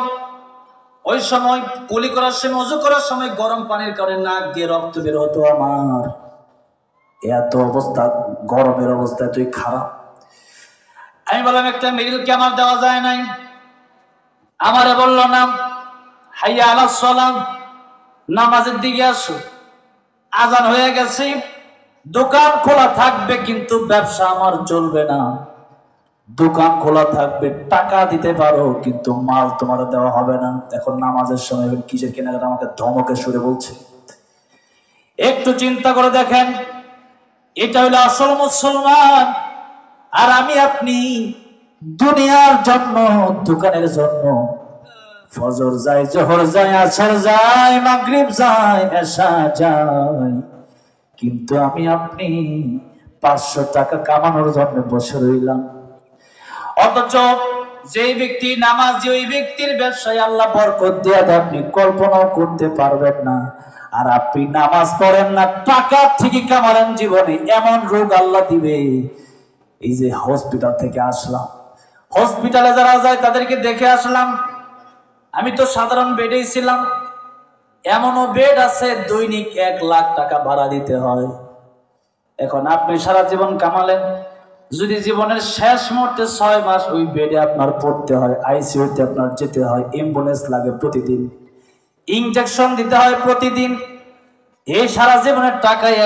ওই সময় কুলি করার সময়, ওযু করার সময় গরম পানির কারণে নাক দিয়ে রক্ত বের হতো আমার। এত অবস্থা, গরমের অবস্থা তুই খারাপ। আমি বললাম একটা মেরিল কি আমার দেওয়া যায় নাই? আমারে বলল না, হাইয়া আলাস সালাম, নামাজের দিকে আসো, আজান হয়ে গেছে, দোকান খোলা থাকবে কিন্তু ব্যবসা আমার চলবে না। দোকান খোলা থাকবে, টাকা দিতে পারো কিন্তু মাল তোমার দেওয়া হবে না। এখন নামাজের সময় কিসের কেনাকাটা? আমাকে ধমকে সুরে বলছে। একটু চিন্তা করে দেখেন, এটা হলো আসল মুসলমান। আর আমি আপনি দুনিয়ার জন্য, দোকানের জন্য ফজর যায়, জোহর যায়, আসর যায়, মাগরিব যায়, এশা যায়, কিন্তু আমি আপনি 500 টাকা কামানোর জন্য বসে রইলাম। অথচ যে ব্যক্তি নামাজ, যে ওই ব্যক্তির ব্যবসায় আল্লাহ বরকত দিয়ে দেয়, আপনি কল্পনাও করতে পারবেন না। আর আপনি নামাজ পড়েন না, টাকা ঠিকই কামালেন জীবনে, এমন রোগ আল্লাহ দিবে। এই যে হসপিটাল থেকে আসলাম, হসপিটালে যারা যায় তাদেরকে দেখে আসলাম। আমি তো সাধারণ বেডেই ছিলাম, এমনও বেড আছে দৈনিক 1 লাখ টাকা ভাড়া দিতে হয়। এখন আপনি সারা জীবন কামালেন, যদি জীবনের শেষ মুহূর্তে 6 মাস ওই বেডে আপনার পড়তে হয়, আইসিইউতে আপনার যেতে হয়, অ্যাম্বুলেন্স লাগে প্রতিদিন, ইনজেকশন দিতে হয় প্রতিদিন, এই সারা জীবনের টাকায়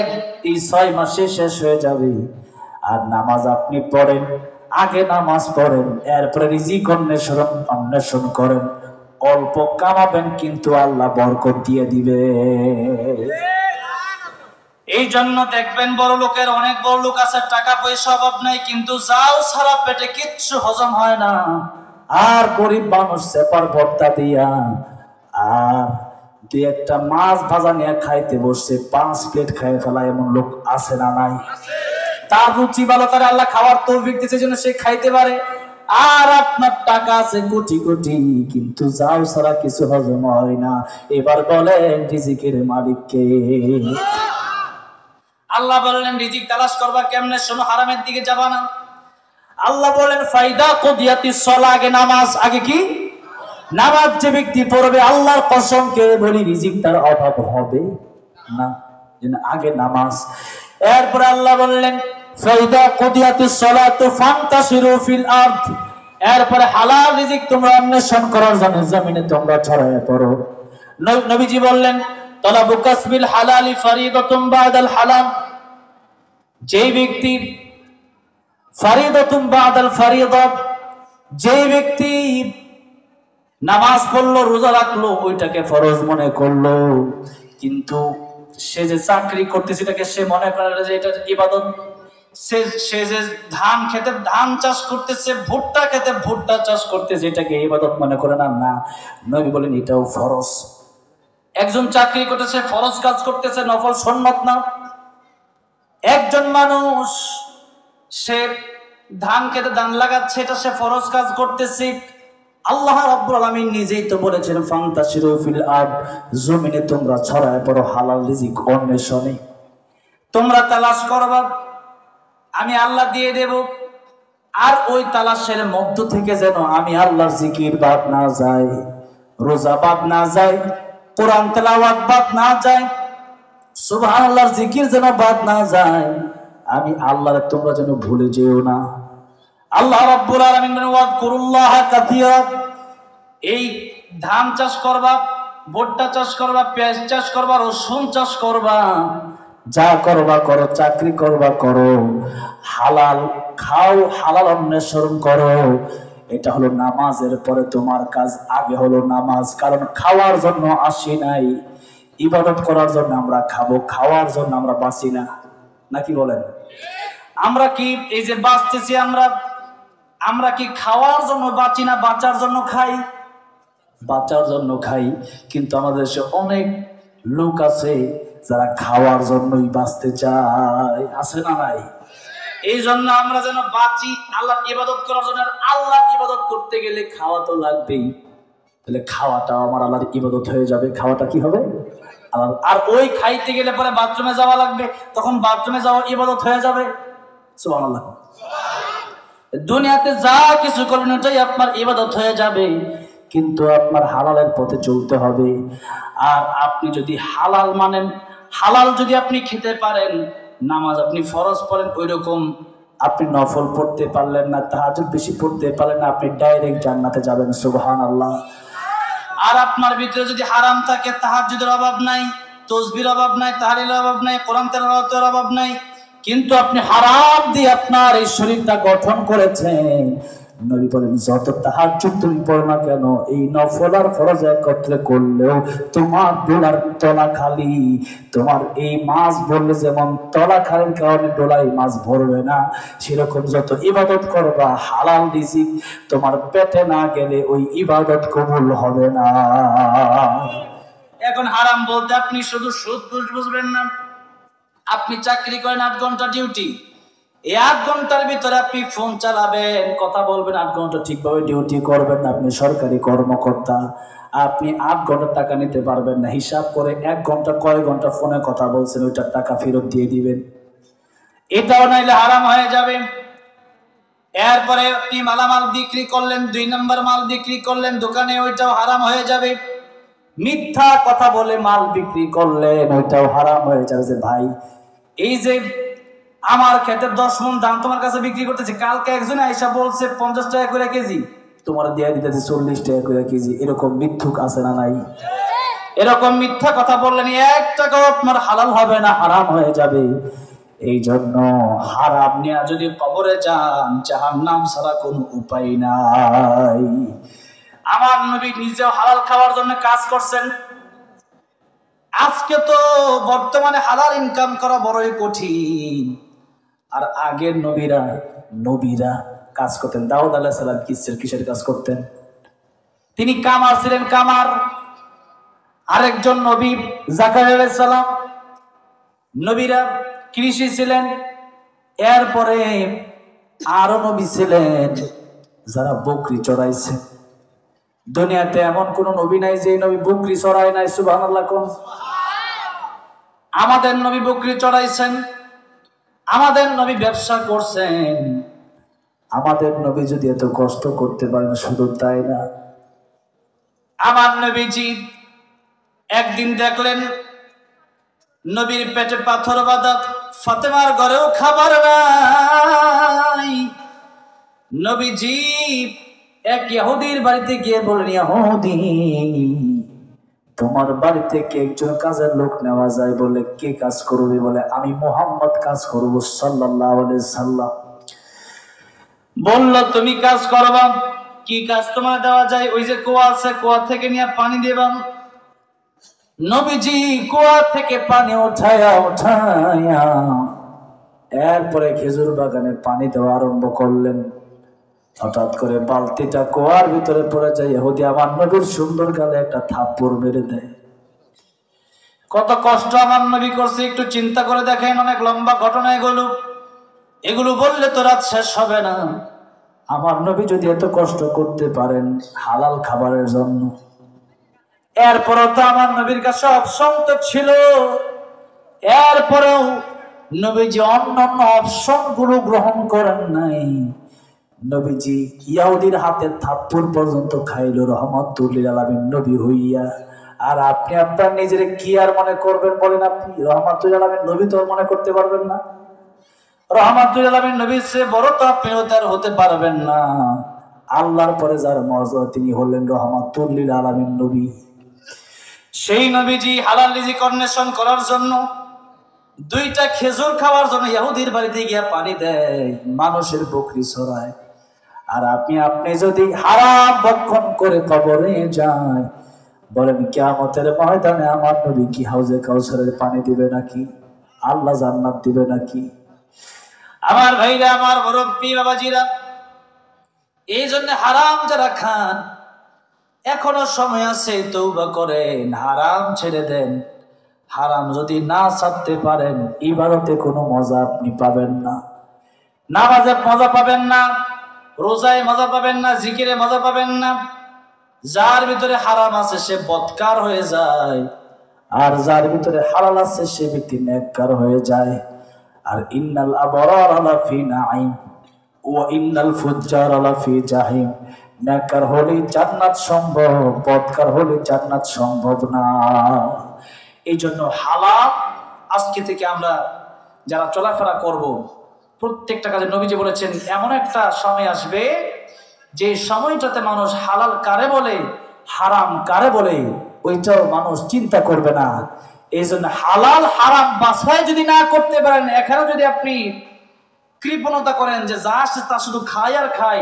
এই 6 মাসে শেষ হয়ে যাবে। আর নামাজ আপনি পড়েন, আগে নামাজ পড়েন, এরপরে রিজিক অন্বেষণ করেন, অল্প কামাবেন কিন্তু আল্লাহ বরকত দিয়ে দিবে। এই জন্য দেখবেন বড় লোকের, অনেক বড় লোক আছে, টাকা পয়সা অভাব নাই, কিন্তু যাও সারা পেটে কিচ্ছু হজম হয় না। আর গরিব মানুষ সেপার ভর্তা দিয়া আর 2-1টা মাছ ভাজা নিয়ে খাইতে বসছে, 5 প্লেট খাইয়ে ফেলা এমন লোক আছে না নাই? তার রুচি ভালো, তার আল্লাহ খাওয়ার তৌফিক দিয়েছে জন্য সে খাইতে পারে। আর আপনার টাকা আছে কোটি কোটি, কিন্তু যাও ছাড়া কিছু হজম হয় না। এবার বলেন রিজিকের মালিক কে? আল্লাহ বললেন রিজিক তালাশ করবা কেমনে? শোনো, হারামের দিকে যাবা না। আল্লাহ বলেন ফাইদা কুদিয়াতিস সালাহ, আগে নামাজ। আগে কি? নামাজ যে ব্যক্তি পড়বে, আল্লাহর কসমকে বলি রিজিক তার অভাব হবে না। আগে নামাজ। এরপর আল্লাহ বললেন ফাইদা কুদিয়াতিস সালাতু ফান্তাশিরু ফিল আরদ, এরপরে হালাল রিজিক তোমরা অন্বেষণ করার জন্য জমিনে তোমরা ছড়ায়ে পড়ো। নবীজি বললেন তলাবু কাসবিল হালালি ফরিদাতুম বাদাল হালাল, যেই ব্যক্তি ফরিদাতুম বাদাল ফরিদা, যেই ব্যক্তি নামাজ পড়লো, রোজা রাখলো, ওইটাকে ফরজ মনে করলো, কিন্তু সে যে চাকরি করতেছে এটাকে সে মনে করে যে এটা ইবাদত। সে যে ধান খেতে ধান চাষ করতেছে, ভুট্টা খেতে ভুট্টা চাষ করতেছে, এটাকে ইবাদত মনে করে না। না, নবী বলেন এটাও ফরজ। একজন চাকরি করতেছে, ফরজ কাজ করতেছে, নফল সুন্নাত না। একজন মানুষ সে ধান খেতে ধান লাগাচ্ছে, এটা সে ফরজ কাজ করতেছে। আল্লাহ রাব্বুল আলামিন নিজেই তো বলেছেন ফান্তাশিরু ফিল আরদ, জমিনে তোমরা ছড়ায় পড়ো হালাল রিজিক অন্বেষণে। তোমরা তালাশ করবা, আমি আল্লাহ দিয়ে দেব। আর ওই তালাশের মধ্য থেকে যেন আমি আল্লাহর জিকির বাদ না যায়, রোজা বাদ না যায়, কোরআন তেলাওয়াত বাদ না যায়, সুবহানাল্লাহর জিকির যেন বাদ না যায়। আমি আল্লাহর তোমরা যেন ভুলে যেও না। আল্লাহ রাব্বুল আলামিন বলেন ওয়াজকুরুল্লাহ কাসীরা। এই ধান চাষ করবা, ভুট্টা চাষ করবা, পেঁয়াজ চাষ করবা, রসুন চাষ করবা, যা করবা করো, চাকরি করবা করো, হালাল খাও, হালাল অন্বেষণ করো। এটা হলো নামাজের পরে তোমার কাজ, আগে হলো নামাজ। কারণ খাওয়ার জন্য আসি নাই, ইবাদত করার জন্য আমরা খাবো, খাওয়ার জন্য আমরা বাঁচি না, নাকি বলেন? আমরা কি এই যে বাঁচতেছি, আমরা কি খাওয়ার জন্য বাঁচি না বাঁচার জন্য খাই? বাঁচার জন্য খাই। কিন্তু আমাদের দেশে অনেক লোক আছে যারা খাওয়ার জন্যই বাঁচতে চায়, আছে না নাই? এই জন্য আমরা যেন বাঁচি আল্লাহর ইবাদত করার জন্য। আর আল্লাহর ইবাদত করতে গেলে খাওয়া তো লাগবেই, তাহলে খাওয়াটা আমার আল্লাহর ইবাদত হয়ে যাবে। খাওয়াটা কি হবে? আল্লাহ। আর ওই খাইতে গেলে পরে বাথরুমে যাওয়া লাগবে, তখন বাথরুমে যাওয়া ইবাদত হয়ে যাবে। সুবহানাল্লাহ। দুনিয়াতে যা কিছু করবেন ওটাই আপনার ইবাদত হয়ে যাবে, কিন্তু আপনার হালালের পথে চলতে হবে। আর আপনি যদি হালাল মানেন, হালাল যদি আপনি খেতে পারেন, নামাজ আপনি ফরজ পড়েন, ওই রকম আপনি নফল পড়তে পারলেন না, তাহাজ্জুদ বেশি পড়তে পারলেন না, আপনি ডাইরেক্ট জান্নাতে যাবেন। সুবহানাল্লাহ। আর আপনার ভিতরে যদি হারাম থাকে, তাহাজ্জুদের অভাব নাই, তাসবিহর অভাব নাই, তাহলিলের অভাব নাই, কোরআন তেলাওয়াতের অভাব নাই, কিন্তু আপনি হারাম দিয়ে আপনার এই শরীরটা গঠন করেছেন। নবী বলেন যত তাহাজ্জুদ তুমি পড়ো না কেন, এই নফল আর ফরজ একত্রে করলেও তোমার ডোলার তলা খালি। তোমার এই মাছ ভরলে যেমন তলা খালির কারণে ডোলায় মাছ ভরবে না, সেরকম যত ইবাদত করবা হালাল রিজিক তোমার পেটে না গেলে ওই ইবাদত কবুল হবে না। এখন হারাম বলতে আপনি শুধু সুদ ঘুষ বুঝবেন না। আপনি চাকরি করেন 8 ঘন্টা ডিউটি, এই 8 ঘন্টার ভিতরে আপনি ফোন চালাবেন, কথা বলবেন, 8 ঘন্টা ঠিকভাবে ডিউটি করবেন না। আপনি সরকারি কর্মকর্তা, আপনি 8 ঘন্টার টাকা নিতে পারবেন না। হিসাব করে 1 ঘন্টা কয় ঘন্টা ফোনে কথা বলছেন, ওইটার টাকা ফেরত দিয়ে দিবেন। এটাও নাইলে হারাম হয়ে যাবে। এরপরে আপনি মালামাল বিক্রি করলেন, 2 নম্বর মাল বিক্রি করলেন দোকানে, ওইটাও হারাম হয়ে যাবে। মিথ্যা কথা বলে মাল বিক্রি করলেন, ওইটাও হারাম হয়ে যাবে। যে ভাই, এই যে আমার ক্ষেতের 10 মণ ধান তোমার কাছে বিক্রি করতেছি, কালকে একজন আইসা বলছে 50 টাকা করে কেজি, তোমার দিয়ে দিতেছি 40 টাকা করে কেজি। এরকম মিথ্যুক আছে না নাই? এরকম মিথ্যা কথা বললেন 1 টাকাও আপনার হালাল হবে না, হারাম হয়ে যাবে। এই জন্য হারাম নিয়ে যদি কবরে যান, জাহান্নাম ছাড়া কোনো উপায় নাই। আমার নবী নিজেও হালাল খাওয়ার জন্য কাজ করছেন। আজকে তো বর্তমানে হালাল ইনকাম করা বড়ই কঠিন। আর আগের নবীরা কাজ করতেন। দাউদ আলাইহিস সালাম কিসের কাজ করতেন? তিনি কামার ছিলেন, কামার। আরেকজন নবী জাকারিয়া আলাইহিস সালাম, নবীরা কৃষি ছিলেন। এরপরে আরো নবী ছিলেন যারা বকরি চড়াইছে। দুনিয়াতে এমন কোন নবী নাই যে নবী বকরি চড়ায় নাই। সুবহানাল্লাহ কোন? আমাদের নবী বকরি চড়াইছেন, আমাদের নবী ব্যবসা করছেন। আমাদের নবী যদি এত কষ্ট করতে পারেন, শুধু তাই না, আমার নবীজি একদিন দেখলেন নবীর পেটে পাথর বাঁধা, ফাতেমার ঘরেও খাবার নাই। নবীজি এক ইহুদির বাড়িতে গিয়ে বললেন, ইহুদি, তোমার বাড়ি থেকে একজন কাজের লোক নেওয়া যায়? বলে, কে কাজ করবে? বলে, আমি মুহাম্মদ কাজ করব সাল্লাল্লাহু আলাইহি সাল্লাম। বলল, তুমি কাজ করবা, কি কাজ তোমার দেওয়া যায়? ওই যে কুয়া আছে, কুয়া থেকে নিয়ে পানি দেবা। নবীজি কুয়া থেকে পানি উঠায়া এরপরে খেজুর বাগানে পানি দেওয়া আরম্ভ করলেন। হঠাৎ করে বালতিটা কুয়ার ভিতরে পড়ে যায়। ইহুদি আমার নবীর সুন্দর গালে একটা থাপ্পড় মেরে দেয়। কত কষ্ট আমার নবী করছে একটু চিন্তা করে দেখেন। অনেক লম্বা ঘটনা এগুলো। এগুলো বললে তো রাত শেষ হবে না। আমার নবী যদি এত কষ্ট করতে পারেন হালাল খাবারের জন্য, এরপরও তো আমার নবীর কাছে অপশন তো ছিল, এরপরেও নবীজি অন্যান্য অপশন গুলো গ্রহণ করেন নাই। নবীজি ইহুদির হাতে থাপ্পড় পর্যন্ত খাইল রহমাতুল লিল আলামিন নবী হইয়া। আর আপনি আপনার নিজের কি আর মনে করবেন বলেন? আপনি রহমাতুল লিল আলামিন নবী তো মনে করতে পারবেন না। রহমাতুল লিল আলামিন নবীর চেয়ে বড় তো আপনিও তার হতে পারবেন না। আল্লাহর পরে যার মর্যাদা তিনি হলেন রহমাতুল লিল আলামিন নবী। সেই নবীজি হালাল রিজিক অন্বেষণ করার জন্য, দুইটা খেজুর খাওয়ার জন্য ইহুদির বাড়িতে গিয়ে পানি দেয়, মানুষের বকরি ছড়ায়। আর আপনি যদি হারাম ভক্ষণ করে কবরে যায়, বলেন কিয়ামতের ময়দানে আমার নবী কি হাউজে কাউসারের পানি দিবে নাকি? আল্লাহ জান্নাত দিবে নাকি? আমার ভাইরা, আমার মুরব্বী বাবাজিরা, এই জন্য হারাম যারা খান এখনো সময় আছে, তওবা করেন, হারাম ছেড়ে দেন। হারাম যদি না ছাড়তে পারেন ইবাদতে কোনো মজা আপনি পাবেন না, নামাজে মজা পাবেন না, রোজায় মজা পাবেন না, জিকিরে মজা পাবেন না। যার ভিতরে হারাম আছে সে বদকার হয়ে যায়, আর যার ভিতরে হালাল আছে সে ব্যক্তি নেককার হয়ে যায়। আর ইন্নাল আবরার লাফি নাঈম ওয়া ইন্নাল ফুজ্জার লাফি জাহিম। নেককার হলে জান্নাত সম্ভব, বদকার হলে জান্নাত সম্ভব না। এই জন্য হালাল আজকে থেকে আমরা যারা চলাফেরা করব, প্রত্যেকটা কাজে নবীজি বলেছেন এমন একটা সময় আসবে যে সময়টাতে মানুষ হালাল কারে বলে হারাম কারে বলে ওইটাও মানুষ চিন্তা করবে না। এই জন্য হালাল হারাম বাছাই যদি না করতে পারেন, এখানে যদি আপনি কৃপণতা করেন যে যা আসছে তা শুধু খাই আর খাই,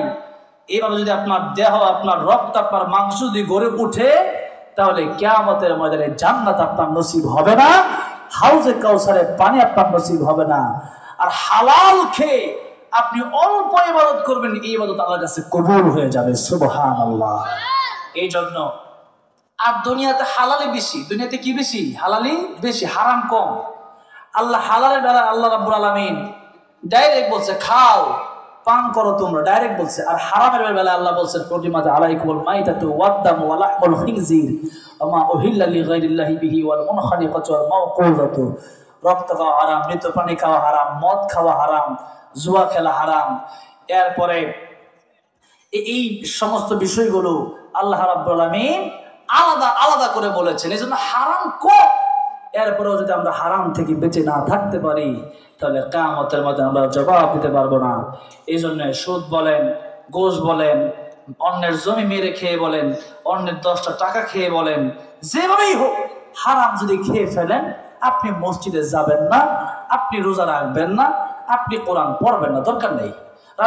এইভাবে যদি আপনার দেহ, আপনার রক্ত, আপনার মাংস যদি গড়ে উঠে, তাহলে কিয়ামতের ময়দানে জান্নাত আপনার নসিব হবে না, হাউজে কাউসারের পানি আপনার নসিব হবে না। আর হালাল খেয়ে আপনি অল্প ইবাদত করবেন, এই ইবাদত আল্লাহর কাছে কবুল হয়ে যাবে। সুবহানাল্লাহ। এই জন্য আর দুনিয়াতে হালালি বেশি, দুনিয়াতে কি বেশি? হালালি বেশি, হারাম কম। আল্লাহ হালালের বেলা আল্লাহ রাব্বুল আলামিন ডাইরেক্ট বলছে খাও পান করো তোমরা, ডাইরেক্ট বলছে। আর হারামের বেলা আল্লাহ বলছেন কুররিমাত আলাইকুমুল মাইতাতু ওয়াদ-দামু ওয়া লাহমুল খিনজির ওয়া মা উহিল্লা লিগাইরিল্লাহি বিহি ওয়াল মুনখানিকাতু ওয়াল মাওকুযাতু। রক্ত খাওয়া হারাম, মৃত প্রাণী খাওয়া হারাম, মদ খাওয়া হারাম, জুয়া খেলা হারাম। এরপরে এই সমস্ত বিষয়গুলো আল্লাহ রাব্বুল আলামিন আলাদা আলাদা করে বলেছেন। এই জন্য হারাম কম। এরপরেও যদি আমরা হারাম থেকে বেঁচে না থাকতে পারি, তাহলে কিয়ামতের মধ্যে আমরা জবাব দিতে পারবো না। এই জন্য সুদ বলেন, ঘুষ বলেন, অন্যের জমি মেরে খেয়ে বলেন, অন্যের 10টা টাকা খেয়ে বলেন, যেভাবেই হোক হারাম যদি খেয়ে ফেলেন, আপনি মসজিদে যাবেন না, আপনি রোজা রাখবেন না, আপনি কোরআন পড়বেন না, দরকার নেই।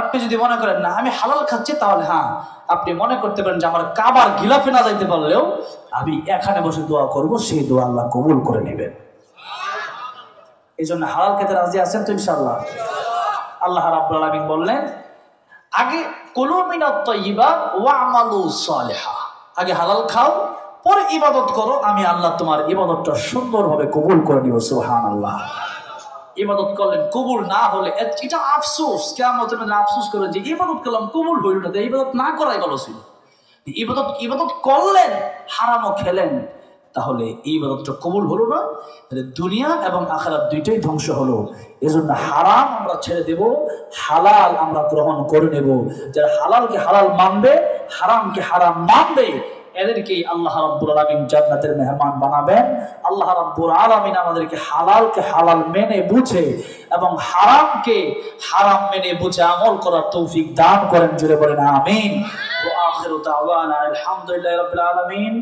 আপনি যদি মনে করেন না আমি হালাল খাচ্ছি, তাহলে হ্যাঁ আপনি মনে করতে পারেন যে আমার কাবার গিলাফে না যাইতে পারলেও আমি এখানে বসে দোয়া করব, সেই দোয়া আল্লাহ কবুল করে নেবেন। এই জন্য হালাল খেতে রাজি আছেন তো ইনশাআল্লাহ? আল্লাহ রাব্বুল আলামিন বললেন আগে কুলু মিনাত তাইয়্যিবাত ওয়া আমালু সালিহা, আগে হালাল খাও পরে ইবাদত করো, আমি আল্লাহ তোমার ইবাদতটা সুন্দরভাবে কবুল করে নিব। সুবহানাল্লাহ। ইবাদত করলেন, কবুল না হলে এটা আফসোস, কিয়ামতের মধ্যে আফসোস করে যে ইবাদত করলাম কবুল হইল না, ইবাদত না করাই ভালো ছিল। ইবাদত করলেন, হারামও খেলেন, তাহলে এই ইবাদতটা কবুল হলো না, তাহলে দুনিয়া এবং আখিরাত দুইটাই ধ্বংস হলো। এজন্য হারাম আমরা ছেড়ে দেব, হালাল আমরা গ্রহণ করে নেব। যারা হালালকে হালাল মানবে, হারামকে হারাম মানবে, এদেরকে আল্লাহ রাব্বুল আলামিন জান্নাতের মেহমান বানাবেন। আল্লাহ রাব্বুল আলামিন আমাদেরকে হালালকে হালাল মেনে বুঝে এবং হারামকে হারাম মেনে বুঝে আমল করার তৌফিক দান করেন। জোরে বলেন আমিন। ওয়া আখিরু দাওয়ানা আলহামদুলিল্লাহি রাব্বিল আলামিন।